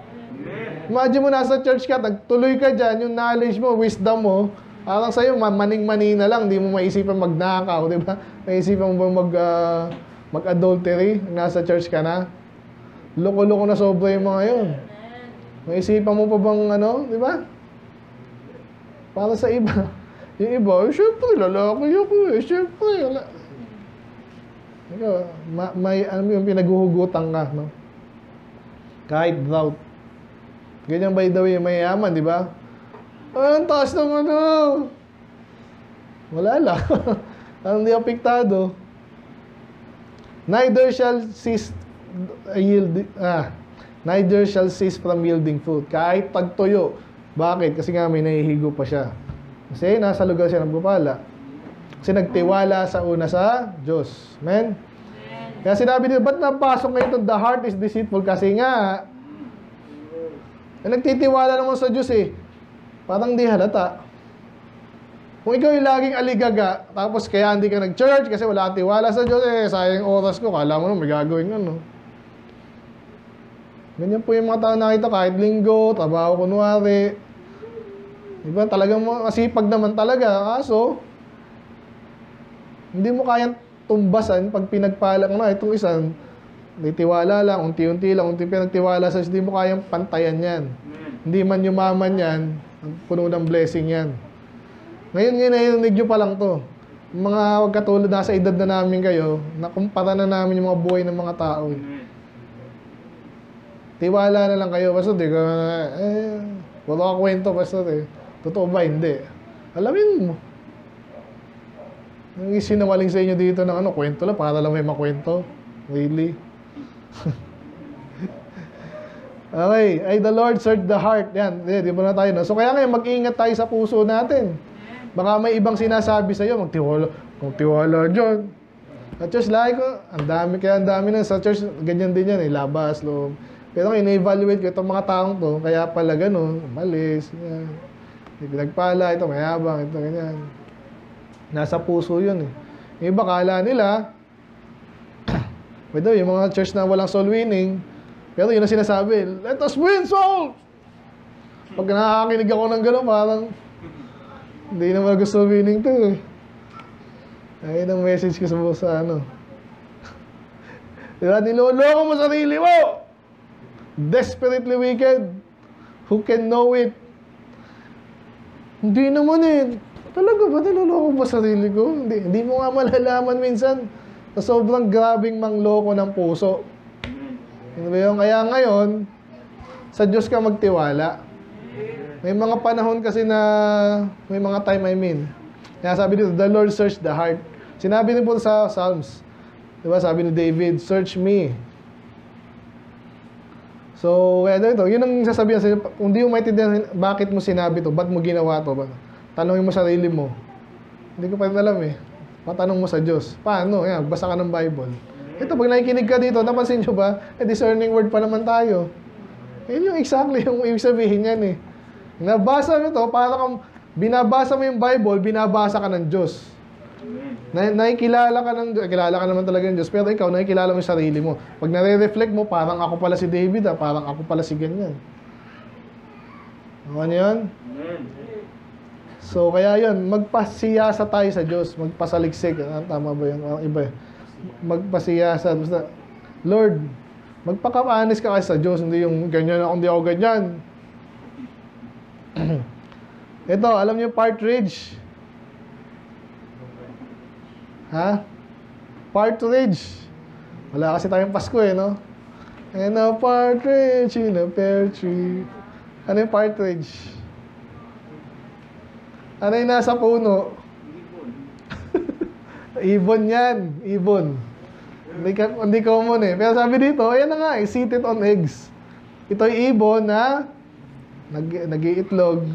Imagine mo, nasa church ka, nagtuloy ka dyan, yung knowledge mo, wisdom mo, parang sa'yo, maning-mani na lang, hindi mo maisipan magnakaw, di ba? Maisipan mo mag-adultery, nasa church ka na. Loko-loko na sobra yung mga yun. Maisipan mo pa bang di ba? Para sa iba. Yung iba, syempre, lalaki ako eh, syempre, ikaw, may yung pinaghuhugutan ka, no? Kahit drought. Ganyan by the way, mayayaman, di ba? Ang taas naman wala lang. Ang di apektado. Neither shall cease from yielding fruit. Kahit pagtuyo. Bakit? Kasi nga may nahihigo pa siya. Kasi nasa lugar siya nagpapala. Kasi nagtiwala sa una sa Diyos. Amen? Kaya sinabi nila, ba't napasok ngayon ito? The heart is deceitful. Kasi nga, nagtitiwala naman sa Diyos eh. Parang di halata. Kung ikaw yung laging aligaga, tapos kaya hindi ka nag-church kasi wala kang tiwala sa Diyos, sayang oras ko, kala mo may gagawin Ganyan po yung mga tao nakita kahit linggo, trabaho kunwari. Diba? Talagang masipag naman talaga. Kaso, hindi mo kayang tumbasan pag pinagpala ko na itong isang may tiwala lang, unti-unti lang, unti pinagtiwala sa hindi mo kayang pantayan yan. Hindi man yumaman yan, puno ng blessing yan. Ngayon narinig nyo pa lang to. Mga wag katulad na sa edad na namin kayo, nakumpara na namin yung mga buhay ng mga tao. Tiwala na lang kayo, basta di ka, wala ka kwento, basta totoo ba? Hindi. Alamin mo. Ang isinawaling sa inyo dito ng kwento lang, para lang may makwento. Really? Okay, ay the Lord search the heart. Yan, di ba na tayo, no? So kaya ngayon, mag-ingat tayo sa puso natin. Baka may ibang sinasabi sa'yo, magtiwala dyan. Sa church, lagi ko, ang dami na. Sa church, ganyan din yan, labas, loob. Pero ina-evaluate ko itong mga taong to, kaya pala gano'n, umalis, yan. Hindi pinagpala, ito mayabang, ito ganyan. Nasa puso yun eh. Yung iba, kala nila, yung mga church na walang soul winning, pero yun ang sinasabi, let us win souls! Pag nakakakinig ako ng gano'n, parang, hindi naman gusto winning to eh. Ayun ang message ko sa diba, niloloko mo sarili mo! Desperately wicked. Who can know it? Hindi naman eh. Talaga ba niloloko ba sarili ko? Hindi mo nga malalaman minsan na sobrang grabing mangloko ng puso. Ano ba yun? Kaya ngayon, sa Diyos ka magtiwala. May mga panahon kasi na, may mga time kaya sabi dito, the Lord search the heart. Sinabi din po sa Psalms. Diba? Sabi ni David, search me. So, kaya ito, yun ang sasabihin sa'yo, kung di mo maintindihan, bakit mo sinabi to, ba't mo ginawa to, tanongin mo sarili mo. Hindi ko pa rin alam eh. Patanong mo sa Diyos. Paano? Yan, basa ka ng Bible. Ito, pag nakikinig ka dito, napansin nyo ba? Discerning word pa naman tayo. Yun yung exactly yung ibig sabihin yan eh. Nabasa mo ito, parang binabasa mo yung Bible, binabasa ka ng Diyos. Nakikilala ka ng Diyos, kilala ka naman talaga ng Diyos, pero ikaw, nakikilala mo yung sarili mo. Pag nare-reflect mo, parang ako pala si David, parang ako pala si ganyan. Ano yun? So, kaya yun, magpasiyasa tayo sa Diyos, magpasaliksik. Tama ba yun? Iba eh. Magpasiyasa. Basta, Lord, magpaka-honest ka kasi sa Diyos, hindi yung ganyan ako, hindi ako ganyan. Ito, alam niyo partridge? Ha? Partridge. Wala kasi tayong Pasko eh, no? And a partridge in a pear tree. Ano yung partridge? Ano yung nasa puno? Ibon yan. Ibon. Hindi common eh. Pero sabi dito, ayan na nga eh, seated on eggs. Ito yung ibon na nag-iitlog.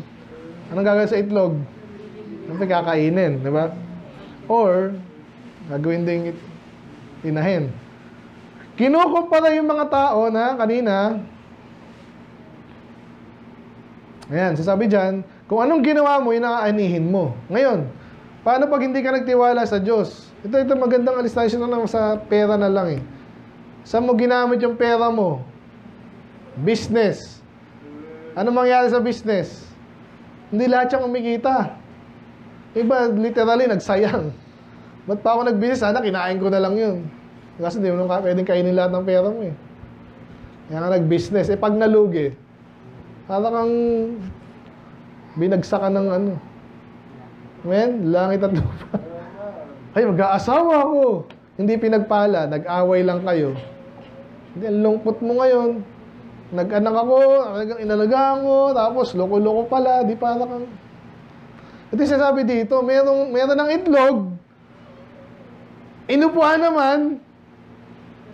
Anong gagawin sa itlog? Ano kakainin, di ba? Or, gagawin din inahin. Kinukumpara yung mga tao na kanina, ayan, sasabi dyan, kung anong ginawa mo, yun ang aanihin mo. Ngayon, paano pag hindi ka nagtiwala sa Diyos? Ito magandang illustration na lang sa pera na lang eh. Saan mo ginamit yung pera mo? Business. Ano mangyari sa business? Hindi lahat siyang umikita. Iba, literally, nagsayang. Ba't pa ako nag-business? Sana kinain ko na lang yun. Kasi hindi mo pwedeng kainin lahat ng pera mo eh. Kaya nga nag-business. Pag nalugi, para kang binagsakan ng langit at lupa. Ay, mag-aasawa ako. Hindi pinagpala, nag-away lang kayo. Hindi, ang lungkot mo ngayon. Nag-anak ako, inalagaan ko, tapos loko-loko pala, di para kang... Ito yung sasabi dito, meron ng itlog, inupuan naman,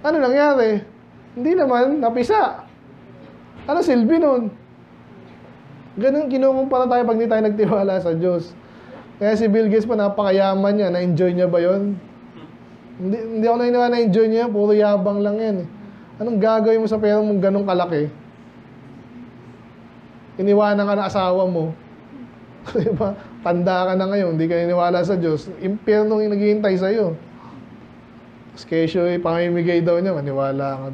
ano nangyari? Hindi naman, napisa. Ano silbi nun? Ganun, kinukumpara tayo pag hindi tayo nagtiwala sa Diyos. Kaya si Bill Gates pa, napakayaman niya, na-enjoy niya ba yun? Hindi ako na-enjoy niya, puro yabang lang yan eh. Anong gagawin mo sa pera mong ganong kalaki? Iniwanan ka ng asawa mo. Diba? Tanda ka na ngayon, hindi ka iniwala sa Diyos. Impyerno yung naghihintay sa'yo. Tapos kesyo, pamimigay daw niya, maniwala ka.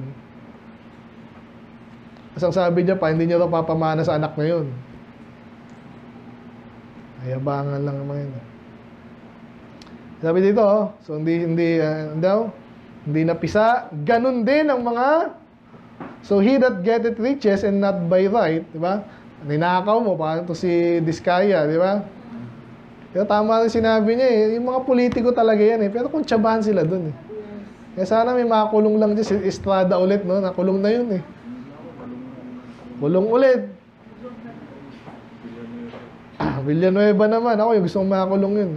Tapos ang sabi niya pa, hindi niya daw papamana sa anak na yun. Ayabangan lang naman yun. Sabi dito, so hindi napisa. Ganun din ang mga, so he that getteth riches and not by right, di ba? Ninakaw mo, parang to si Diskaya, di ba? Pero tama rin sinabi niya eh, yung mga politiko talaga yan eh, pero kung tsabahan sila dun eh. Kaya sana may makulong lang dyan si Estrada ulit, no? Nakulong na yun eh. Kulong ulit. Villanueva naman, ako yung gusto kong makulong yun.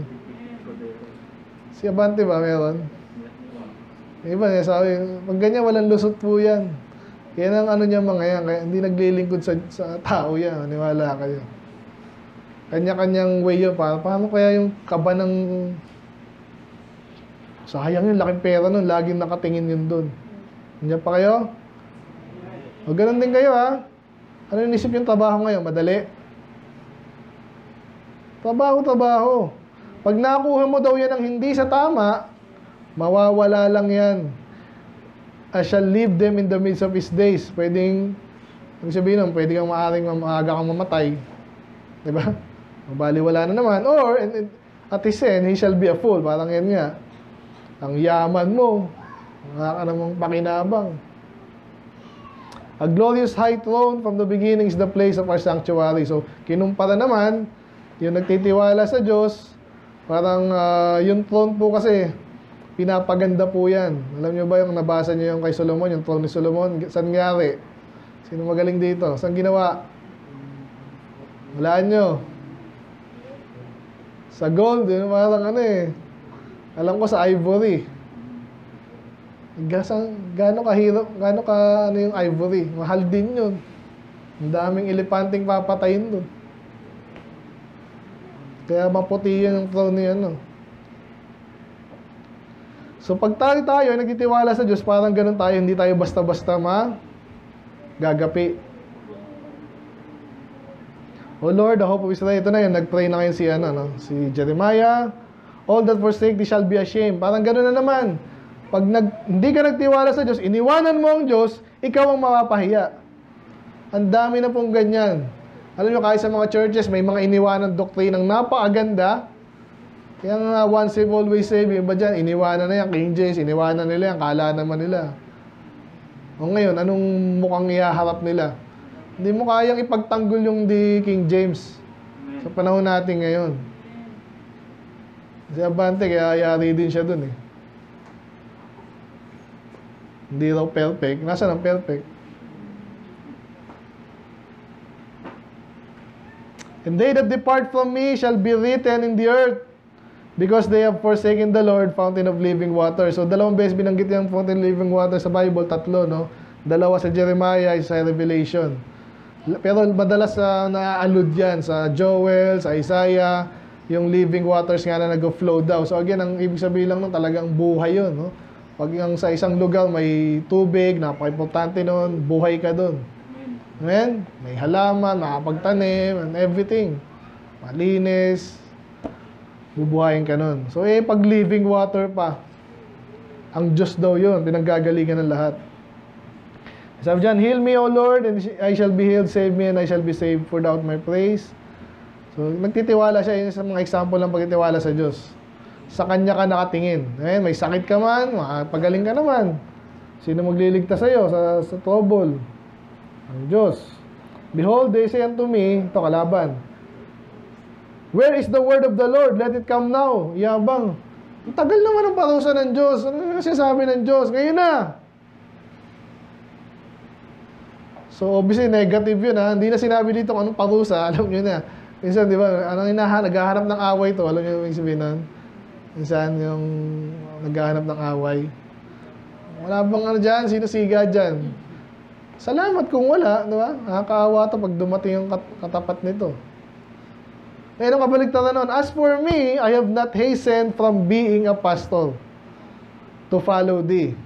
Si Abante ba meron? Iba niya sabi, pag ganyan walang lusot po yan. Yan ang ano niya mga yan, kaya hindi naglilingkod sa tao yan, maniwala kayo. Kanya-kanyang way yun, paano kaya yung kaba ng... Sayang yun, laking pera nun, laging nakatingin yun dun. Nandiyan pa kayo? O ganun din kayo ha. Ano yung isip yung trabaho ngayon? Madali? Trabaho. Pag nakuha mo daw yan ng hindi sa tama, mawawala lang yan. I shall leave them in the midst of his days. Pwedeng, ang sabihin nun, pwede kang maaga kang mamatay. Diba? Mabaliwala na naman. Or, at his end, he shall be a fool. Parang yan nga. Ang yaman mo. Wala ka namang pakinabang. A glorious high throne from the beginning is the place of our sanctuary. So, kinumpara naman, yung nagtitiwala sa Diyos, parang yung throne po kasi, pinapaganda po yan. Alam nyo ba yung nabasa nyo yung kay Solomon, yung throne ni Solomon? Saan nangyari? Sino magaling dito? Saan ginawa? Walaan nyo. Sa gold, yun parang ano eh. Alam ko sa ivory. Gano'n kahirap, gano'n ka ano yung ivory. Mahal din yun. Ang daming elepanting papatayin dun. Kaya maputi yun yung throne ni ano. So pag tayo nagtitiwala sa Diyos, parang ganun tayo, hindi tayo basta-basta gagapi. Oh Lord, the hope of Israel. Ito na yun, nag-pray na ngayon si Jeremiah. All that forsake thee shall be ashamed. Parang ganun na naman. Pag hindi ka nagtiwala sa Diyos, iniwanan mo ang Diyos, ikaw ang mapapahiya. Ang dami na pong ganyan. Alam nyo, kahit sa mga churches, may mga iniwanan doktrinang napakaganda. Kaya nga, once saved, always saved. Yung iba dyan, iniwanan na yan. King James, iniwanan nila yan. Kala naman nila. O ngayon, anong mukhang ihaharap nila? Hindi mo kayang ipagtanggol yung di King James sa panahon natin ngayon. Si Abante, kaya yari din siya dun eh. Hindi raw perfect. Nasaan ang perfect? And they that depart from me shall be written in the earth, because they have forsaken the Lord, fountain of living water. So, 2 beses binanggit yung fountain of living water sa Bible, 3, no? 2 sa Jeremiah, sa Revelation. Pero madalas na-allude yan sa Joel, sa Isaiah, yung living waters nga na nag-flow daw. So, again, ang ibig sabihin lang nun, talagang buhay yun, no? Pag yung sa isang lugar may tubig, napaka-importante nun, buhay ka dun. Amen? May halaman, makapagtanim, and everything. Malinis, bubuhayin ka nun. So, pag living water pa, ang Diyos daw yun, pinanggagalingan ng lahat. Sabi dyan, heal me, O Lord, and I shall be healed. Save me, and I shall be saved, for thou art my praise. So, nagtitiwala siya. Yun sa mga example ng pagtitiwala sa Diyos. Sa Kanya ka nakatingin. Ayan, may sakit ka man, pagaling ka naman. Sino magliligtas sa'yo sa trouble? Ang Diyos. Behold, they say unto me, ito kalaban, where is the word of the Lord? Let it come now. Yabang. Ang tagal naman ang parusa ng Diyos. Ano yung sinasabi ng Diyos? Ngayon na. So, obviously, negative yun ha. Hindi na sinabi dito kung anong parusa. Alam nyo na. Minsan, di ba, naghahanap ng away to. Alam nyo yung sabihin nun? Minsan, yung naghahanap ng away. Wala bang ano dyan? Sino siga dyan? Salamat kung wala, di ba? Nakakaawa to pag dumating yung katapat nito. Ngayon ang kabaligtaran nun, as for me, I have not hastened from being a pastor to follow thee.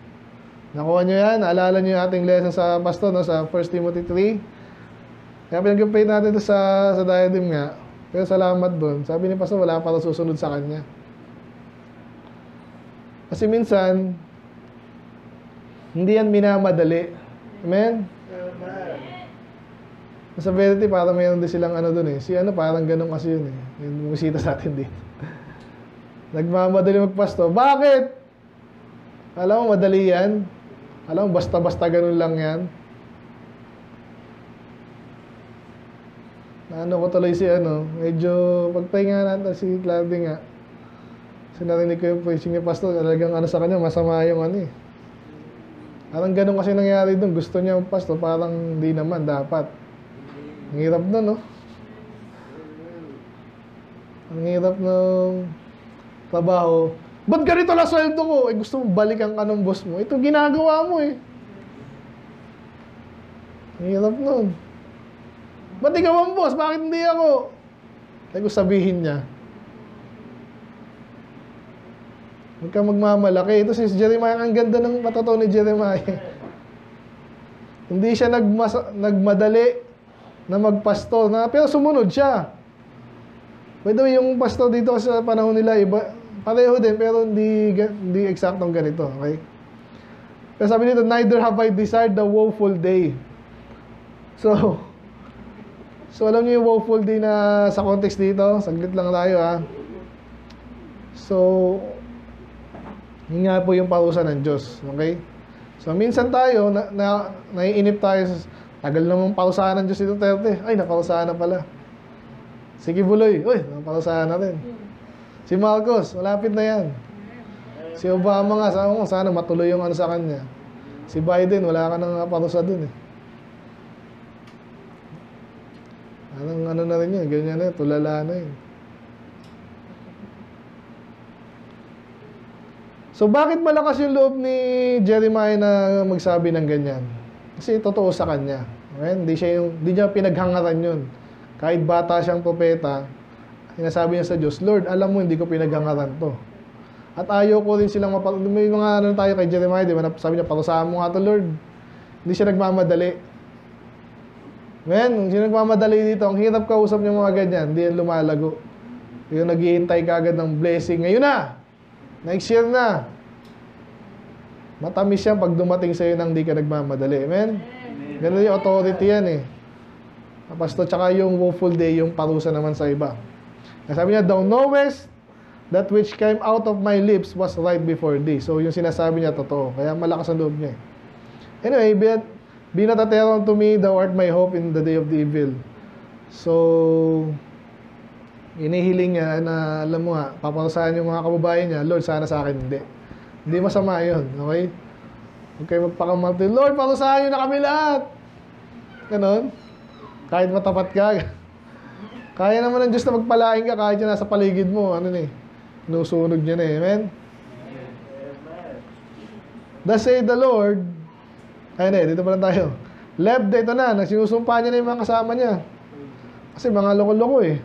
Nakuha nyo yan? Naalala nyo yung ating lesson sa pastor, no? Sa 1 Timothy 3. Kaya pinag-pray natin ito sa diadem nga. Pero salamat doon. Sabi ni pastor, wala para susunod sa kanya. Kasi minsan, hindi yan minamadali. Amen? Sa Verity, parang mayroon din silang ano dun eh. Si ano, parang ganun kasi yun eh. Yung bumisita sa atin dito. Nagmamadali magpasto. Bakit? Alam mo, madali yan. Alam mo, basta-basta ganun lang yan. Ano ko tuloy si ano, medyo pagpahinga natin si Claudia nga. Sinarinig ko yung preaching ni Pastor, talagang ano sa kanya, masama yung ano eh. Parang ganun kasi nangyari dun. Gusto niya yung Pastor, parang di naman, dapat. Ang hirap nun, no? Ang hirap ng trabaho. Ba't ganito lang sweldo ko? Eh, gusto mo balikan ka ng boss mo. Ito ginagawa mo eh. Ang hirap nun. Ba't ikaw ang boss? Bakit hindi ako? Ay ko sabihin niya. Huwag ka magmamalaki. Ito si Jeremiah, ang ganda ng patotoo ni Jeremiah. Hindi siya nagmadali na magpastor, pero sumunod siya. By the way, yung pastor dito sa panahon nila, iba, pareho din, pero hindi eksaktong ganito. Okay? Pero sabi nito, neither have I desired the woeful day. So alam niyo yung woeful day na sa context dito? Saglit lang tayo ha. So, yun nga po yung parusa ng Diyos. Okay? So, minsan tayo, naiinip tayo sa tagal namang parusahan ng Diyos ito, Duterte. Ay, naparusahan na pala. Sige, Buloy. Uy, naparusahan na rin. Si Marcos, malapit na yan. Si Obama nga, sana matuloy yung ano sa kanya. Si Biden, wala ka nang naparusa dun eh. Anong ano na rin yun, ganyan na yun, tulala na yun. So, bakit malakas yung loob ni Jeremiah na magsabi ng ganyan? Kasi totoo sa kanya. Okay? Hindi niya pinaghangaran yun. Kahit bata siyang propeta, sinasabi niya sa Diyos, Lord, alam mo, hindi ko pinaghangaran to. At ayaw ko rin silang may mga ano tayo kay Jeremiah, di ba? Sabi niya, parusahan mo nga to, Lord. Hindi siya nagmamadali. Men, hindi siya nagmamadali dito. Ang hirap kausap niya mga ganyan. Hindi yan lumalago. Yung naghihintay ka agad ng blessing. Ngayon na! Next year na! Matamis yan pag dumating sa'yo nang di ka nagmamadali. Amen? Ganun yung authority yan eh. Pastor, tsaka yung woeful day, yung parusa naman sa iba. Sabi niya, thou knowest that which came out of my lips was right before thee. So yung sinasabi niya, totoo. Kaya malakas ang loob niya eh. Anyway, be not a terror to me, thou art my hope in the day of the evil. So, inihiling niya na, alam mo nga, paparusahan yung mga kababayan niya, Lord, sana sa akin hindi. Hindi masama yun, okay? Huwag kayo magpakamalti, Lord, parusahan nyo na kami lahat. Ganon. Kahit matapat ka. Kaya naman ng Diyos na magpalain ka kahit yung nasa paligid mo. Ano eh, nusunog niya na eh. Amen? Thus say the Lord, dito pa lang tayo. Left, ito na, nagsinusumpa niya na yung mga kasama niya. Kasi mga loko-loko eh.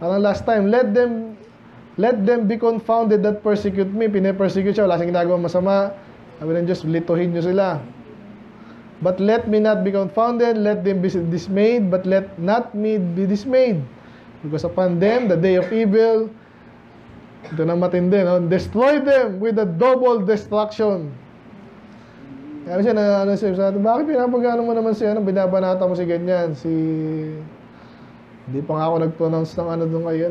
Parang last time, let them be confounded that persecute me. Pine-persecute siya, wala siyang ginagawa masama. Sabi ng Diyos, lituhin niyo sila. But let me not be confounded, let them be dismayed, but let not me be dismayed. Because upon them, the day of evil, ito na matindi, no? Destroy them with a double destruction. Kaya siya na, bakit pinapagano mo naman si, binabanata mo si ganyan, hindi pa nga ako nag-pronounce ng doon kayo,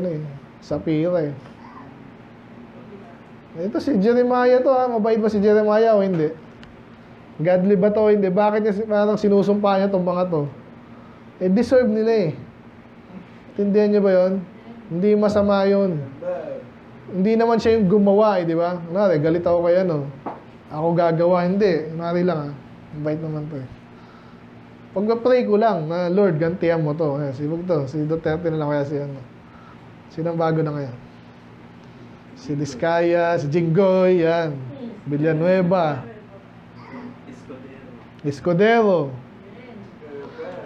Sapira eh. Ito si Jeremiah to mabait ba si Jeremiah o hindi? Godly ba to o hindi? Bakit niya parang sinusumpa niya itong mga to? Deserve nila eh. Tindihan niyo ba yun? Hindi masama yun. Hindi naman siya yung gumawa di ba? Galit ako kay ako gagawa, hindi. Mari lang mabait naman to eh. Pag-pray ko lang na Lord, gantihan mo to. Si Duterte na lang kaya Sinong bago na kaya? Si Diskaya, si Jinggoy, yan. Villanueva. Escudero.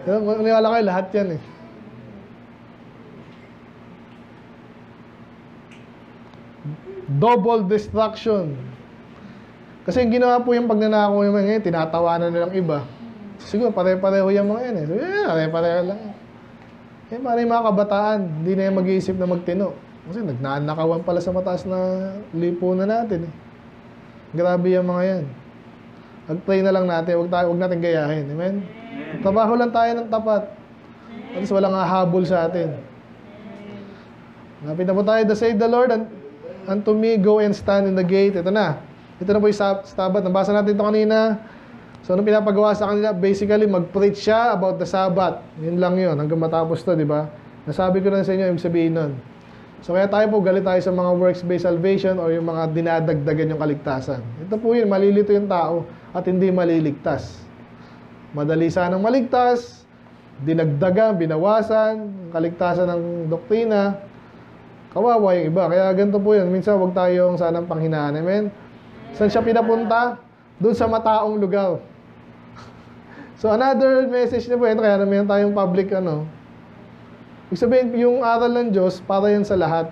Maniwala kayo, lahat yan eh. Double destruction. Kasi yung ginawa po yung pagnanakaw yung mga ngayon, tinatawanan nilang iba. Siguro, pare-pareho yung mga yan eh. So, pare-pareho lang. Parang yung mga kabataan, hindi na yung mag-iisip na magtino. Kasi nagnanakawan pala sa mataas na lipunan natin eh. Grabe yung mga yan. Mag-pray na lang natin, huwag natin gayahin. Amen? Trabaho lang tayo ng tapat. At least walang hahabol sa atin. Napit na po tayo. Thus saith the Lord unto me, go and stand in the gate. Ito na. Ito na po yung Sabbath. Nabasa natin ito kanina. So, anong pinapagawa sa kanila? Basically, mag-preach siya about the Sabbath. Yun lang yun. Hanggang matapos to, di ba? Nasabi ko na sa inyo, yung sabihin nun. So, kaya tayo po, galit tayo sa mga works-based salvation or yung mga dinadagdagan yung kaligtasan. Ito po yun, malilito yung tao at hindi maliligtas. Madali sanang maligtas, dinagdagan, binawasan, kaligtasan ng doktrina, kawawa yung iba. Kaya ganito po yun. Minsan, huwag tayong sanang panghinaan. Amen? Saan siya pinapunta? Doon sa mataong lugar. So, another message na po, ito, kaya naman tayong public, ibig sabihin, yung aral ng Diyos, para yan sa lahat.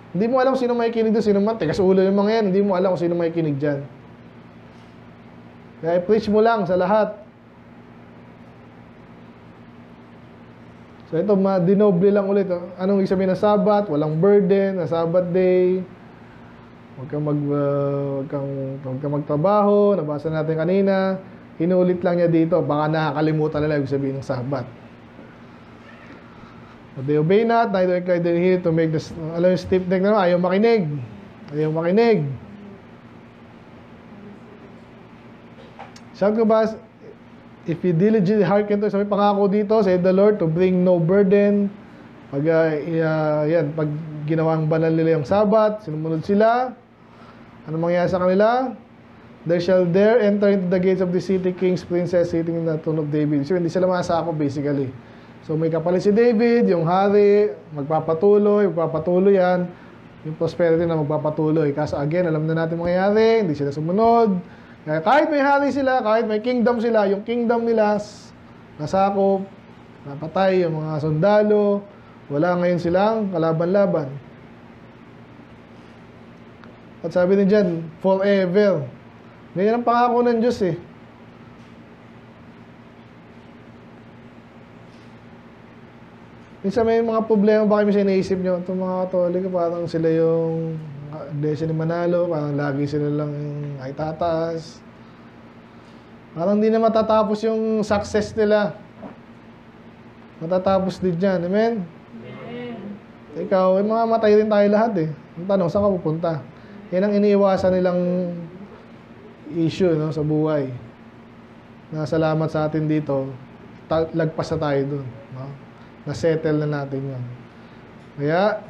Hindi mo alam kung sino may kinig doon, sino man, tigas ulo yung mga yan, hindi mo alam kung sino may kinig dyan. Kaya preach mo lang sa lahat. So, ito, dinoble lang ulit. Anong ibig sabihin ng Sabbath? Walang burden, na Sabbath day. Huwag kang magtrabaho, nabasa natin kanina. Hinulit lang niya dito, baka nakakalimutan nila yung sabihin ng Sabbath. But they obey not, neither incline their ear to make the... Alam yung stiff neck na naman, ayaw makinig. Ayaw makinig. Sabi ko ba, if you diligently hearken to, sabi pangako dito, said the Lord, to bring no burden. Pag ginawang banal nila yung Sabbath, sinumunod sila, ano mangyayari sa kanila? There shall there enter into the gates of the city kings, princess sitting in the throne of David. So, hindi sila masako basically. So, may kapalit si David, yung hari, magpapatuloy yan. Yung prosperity na magpapatuloy. Kaso again, alam na natin mangyayari, hindi sila sumunod. Kaya kahit may hari sila, kahit may kingdom sila, yung kingdom nila, nasakop, napatay, yung mga sundalo, wala ngayon silang kalaban-laban. At sabi din dyan, forever. Ganyan ang pangako ng Diyos eh. Minsan may mga problema, baka minsan naisip nyo, itong mga Katoliko, parang sila yung Iglesia ni Manalo, parang lagi sila lang ay tataas. Parang hindi na matatapos yung success nila. Matatapos din dyan. Amen? Amen. Ikaw, mga matay rin tayo lahat eh. Ang tanong, saan ka pupunta? Yan ang iniiwasan nilang issue sa buhay. Nasalamat sa atin dito, lagpas na tayo dun. Na-settle na natin yan. Kaya,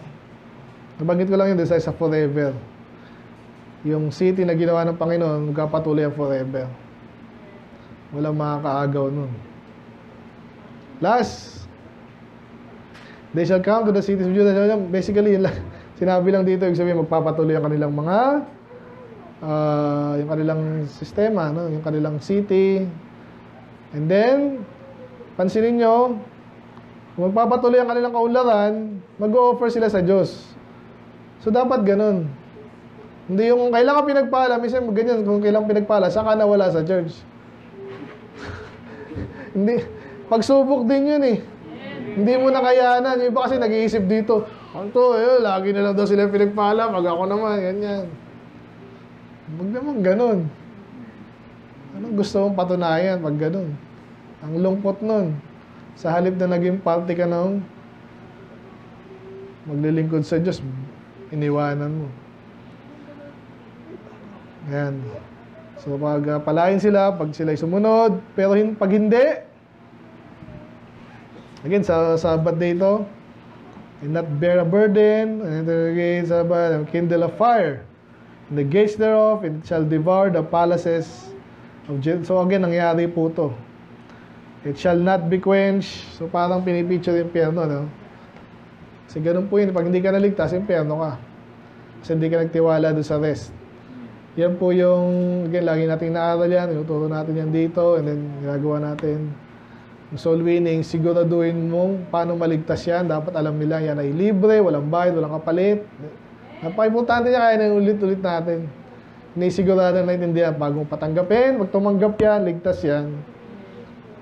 nabanggit ko lang yun sa forever. Yung city na ginawa ng Panginoon, magkapatuloy ang forever. Walang makakaagaw nun. Last, they shall come to the cities of Judah. Basically, yun lang. Sinabi lang dito, ibig sabihin, magpapatuloy ang kanilang mga yung kanilang sistema, yung kanilang city. And then, pansinin nyo, kung magpapatuloy ang kanilang kaunlaran, mag-o-offer sila sa Diyos. So, dapat ganun. Hindi yung kailangan pinagpala, minsan ganyan, kung kailangan pinagpala, saka nawala sa church. Hindi, pagsubok din yun eh. Hindi mo nakayanan. Yung iba kasi nag-iisip dito, lagi na lang daw sila pinagpala, pag ako naman, ganyan. Huwag naman ganun. Anong gusto mong patunayan pag ganun? Ang lungkot nun. Sa halip na naging party ka nung maglilingkod sa Diyos, iniwanan mo. Ayan. So, pag palain sila, pag sila'y sumunod, pero pag hindi, again, sa Sabbath day ito, and not bear a burden, and again, Sabbath, and kindle a fire, in the gates thereof, it shall devour the palaces of Judah. So, again, nangyari po ito. It shall not be quenched. So, parang pinipicture yung impyerno, no? Kasi ganun po yun. Pag hindi ka naligtas, impyerno ka. Kasi hindi ka nagtiwala doon sa rest. Yan po yung, again, lagi natin naaral yan. Inuturo natin yan dito. And then, ginagawa natin. Yung soul winning, siguraduhin mong paano maligtas yan. Dapat alam nila yan ay libre, walang bayad, walang kapalit. Napaka-importante niya, kaya na ulit-ulit natin. Inisigurado na naintindihan. Bago patanggapin, pag tumanggap yan, ligtas yan.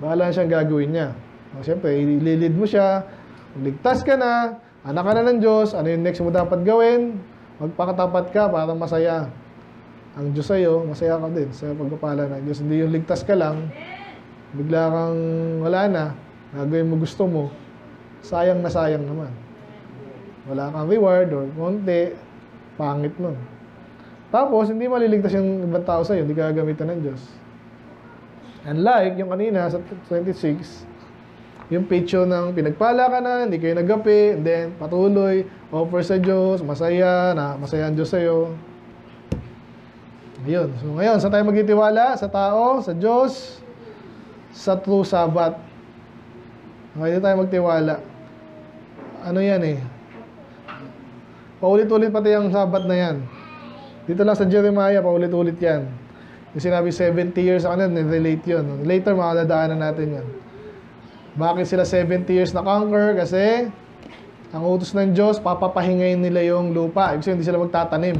Bahala siyang gagawin niya. Siyempre, ililid mo siya. Ligtas ka na, anak ka na ng Diyos, ano yung next mo dapat gawin? Magpakatapat ka para masaya. Ang Diyos sa'yo, masaya ka din sa pagpapala ng Diyos. Hindi yung ligtas ka lang, bigla kang wala na, gagawin mo gusto mo, sayang na sayang naman. Wala kang reward or konti, pangit nun. Tapos, hindi maliligtas yung ibang tao sa'yo, hindi gagamitan ng Diyos. Unlike yung kanina sa 26, yung picture ng pinagpala ka na, hindi kayo nagapi, and then patuloy, offer sa Diyos, masaya, na masaya ang Diyos sa'yo. Ayun. So ngayon, saan tayo magtitiwala? Sa tao, sa Diyos, sa true Sabbath. Okay, tayo magtiwala. Ano yan eh? Paulit-ulit pati yung Sabbath na yan. Dito lang sa Jeremiah, paulit-ulit yan. Yung sinabi 70 years, ano, nirelate yun. Later, makakadaanan natin yan. Bakit sila 70 years na-conquer? Kasi ang utos ng Diyos, papapahingayin nila yung lupa. Ibig sabihin, hindi sila magtatanim.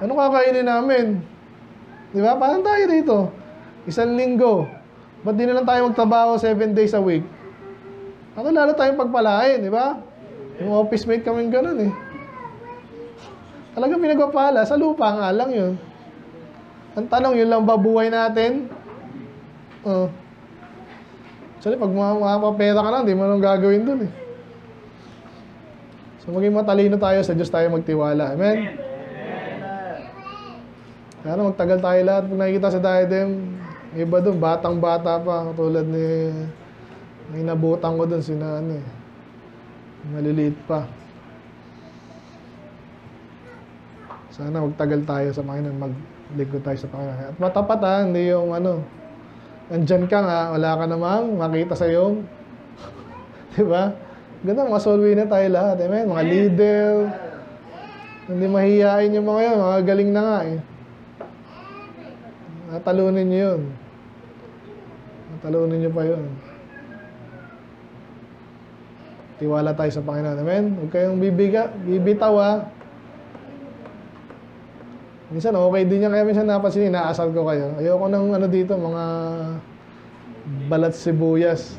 Ano kakainin namin? Di ba? Parang tayo dito. 1 linggo. Ba't di na lang tayo magtrabaho 7 days a week? Ako lalo tayong pagpalain, di ba? Yung office mate kaming ganun eh. Talagang pinagpapala, sa lupa nga lang yun. Ang tanong, yun lang ba buhay natin? Actually, pag makapapera ka lang, di mo nang gagawin dun eh. So, maging matalino tayo, sa Diyos tayo magtiwala. Amen? Kaya magtagal tayo lahat. Pag nakikita sa diadem, iba dun, batang-bata pa. Tulad ni inabutan ko dun, maliliit pa. Sana magtagal tayo sa Panginoon, maglingkod tayo sa Panginoon. At matapat ha, hindi yung andyan ka nga, wala ka namang makita sa iyong, diba? Ganda, mga soul winner tayo lahat, amen? Mga leader, hindi mahihain yung mga yun, mga galing na nga eh. Natalunin nyo yun. Natalunin nyo pa yun. Tiwala tayo sa Panginoon, amen? Huwag kayong bibitaw ha. Minsan okay din yan, kaya minsan napansin, inaasal ko kayo. Ayoko ng dito, mga balat sibuyas.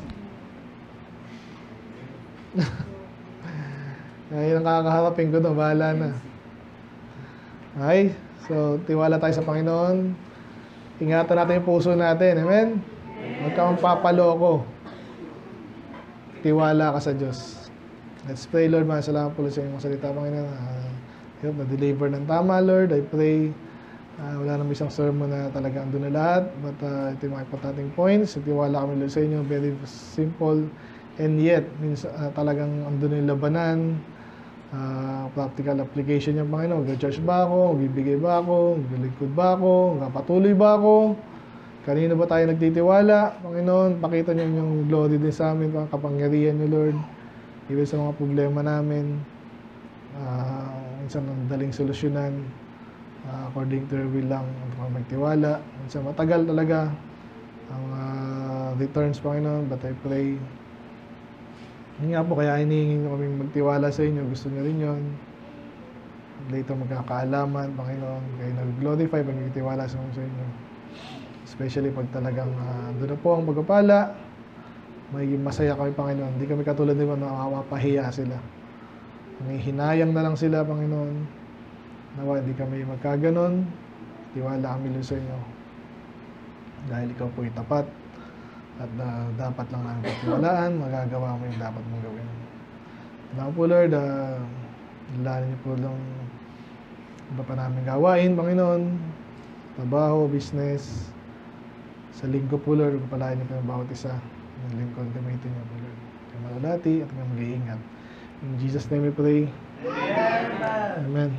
Yan ang kakaharapin ko doon, bahala na. Okay? So, tiwala tayo sa Panginoon. Ingatan natin yung puso natin, amen? Huwag kang papaloko. Tiwala ka sa Diyos. Let's pray, Lord. Salamat po sa inyong salita, Panginoon. Na-deliver ng tama, Lord. I pray wala naman isang sermon na talaga andun na lahat. But ito yung mga importanting points. Tiwala kami, Lord, sa inyo. Very simple. And yet, talagang andun yung labanan. Practical application yung Panginoon. Mag-church ba ako? Magbibigay ba ako? Maglilingkod ba ako? Magpatuloy ba ako? Kanino ba tayo nagtitiwala? Panginoon, pakita niyo yung glory din sa amin. Kapangyarihan niyo, Lord. Even sa mga problema namin. Minsan daling solusyonan according to your will lang ang magtiwala. Minsan matagal talaga ang returns, Panginoon, but I pray hindi nga po, kaya hinihingi nyo kaming magtiwala sa inyo. Gusto nyo rin yun. Later magkakaalaman, Panginoon, kayo nag-glorify pag nagtiwala sa inyo, especially pag talagang doon na po ang pagpapala, magiging masaya kami, Panginoon. Hindi kami katulad din na mapahiya sila. Hinayang na lang sila, Panginoon. Nawa, hindi kami magkaganon. Tiwala kami sa inyo. Dahil ikaw po tapat. At dapat lang namin pagtiwalaan. Magagawa mo yung dapat mong gawin. Salamat po, Lord. Lalaanin niyo po lang iba pa namin gawain, Panginoon. Trabaho, business. Sa linggo po, Lord, palain niyo po yung bawat isa. Yung lingkod gamitin niyo po, Lord. Kayo malalati at kayo mag-iingat. In Jesus' name we pray. Amen. Amen.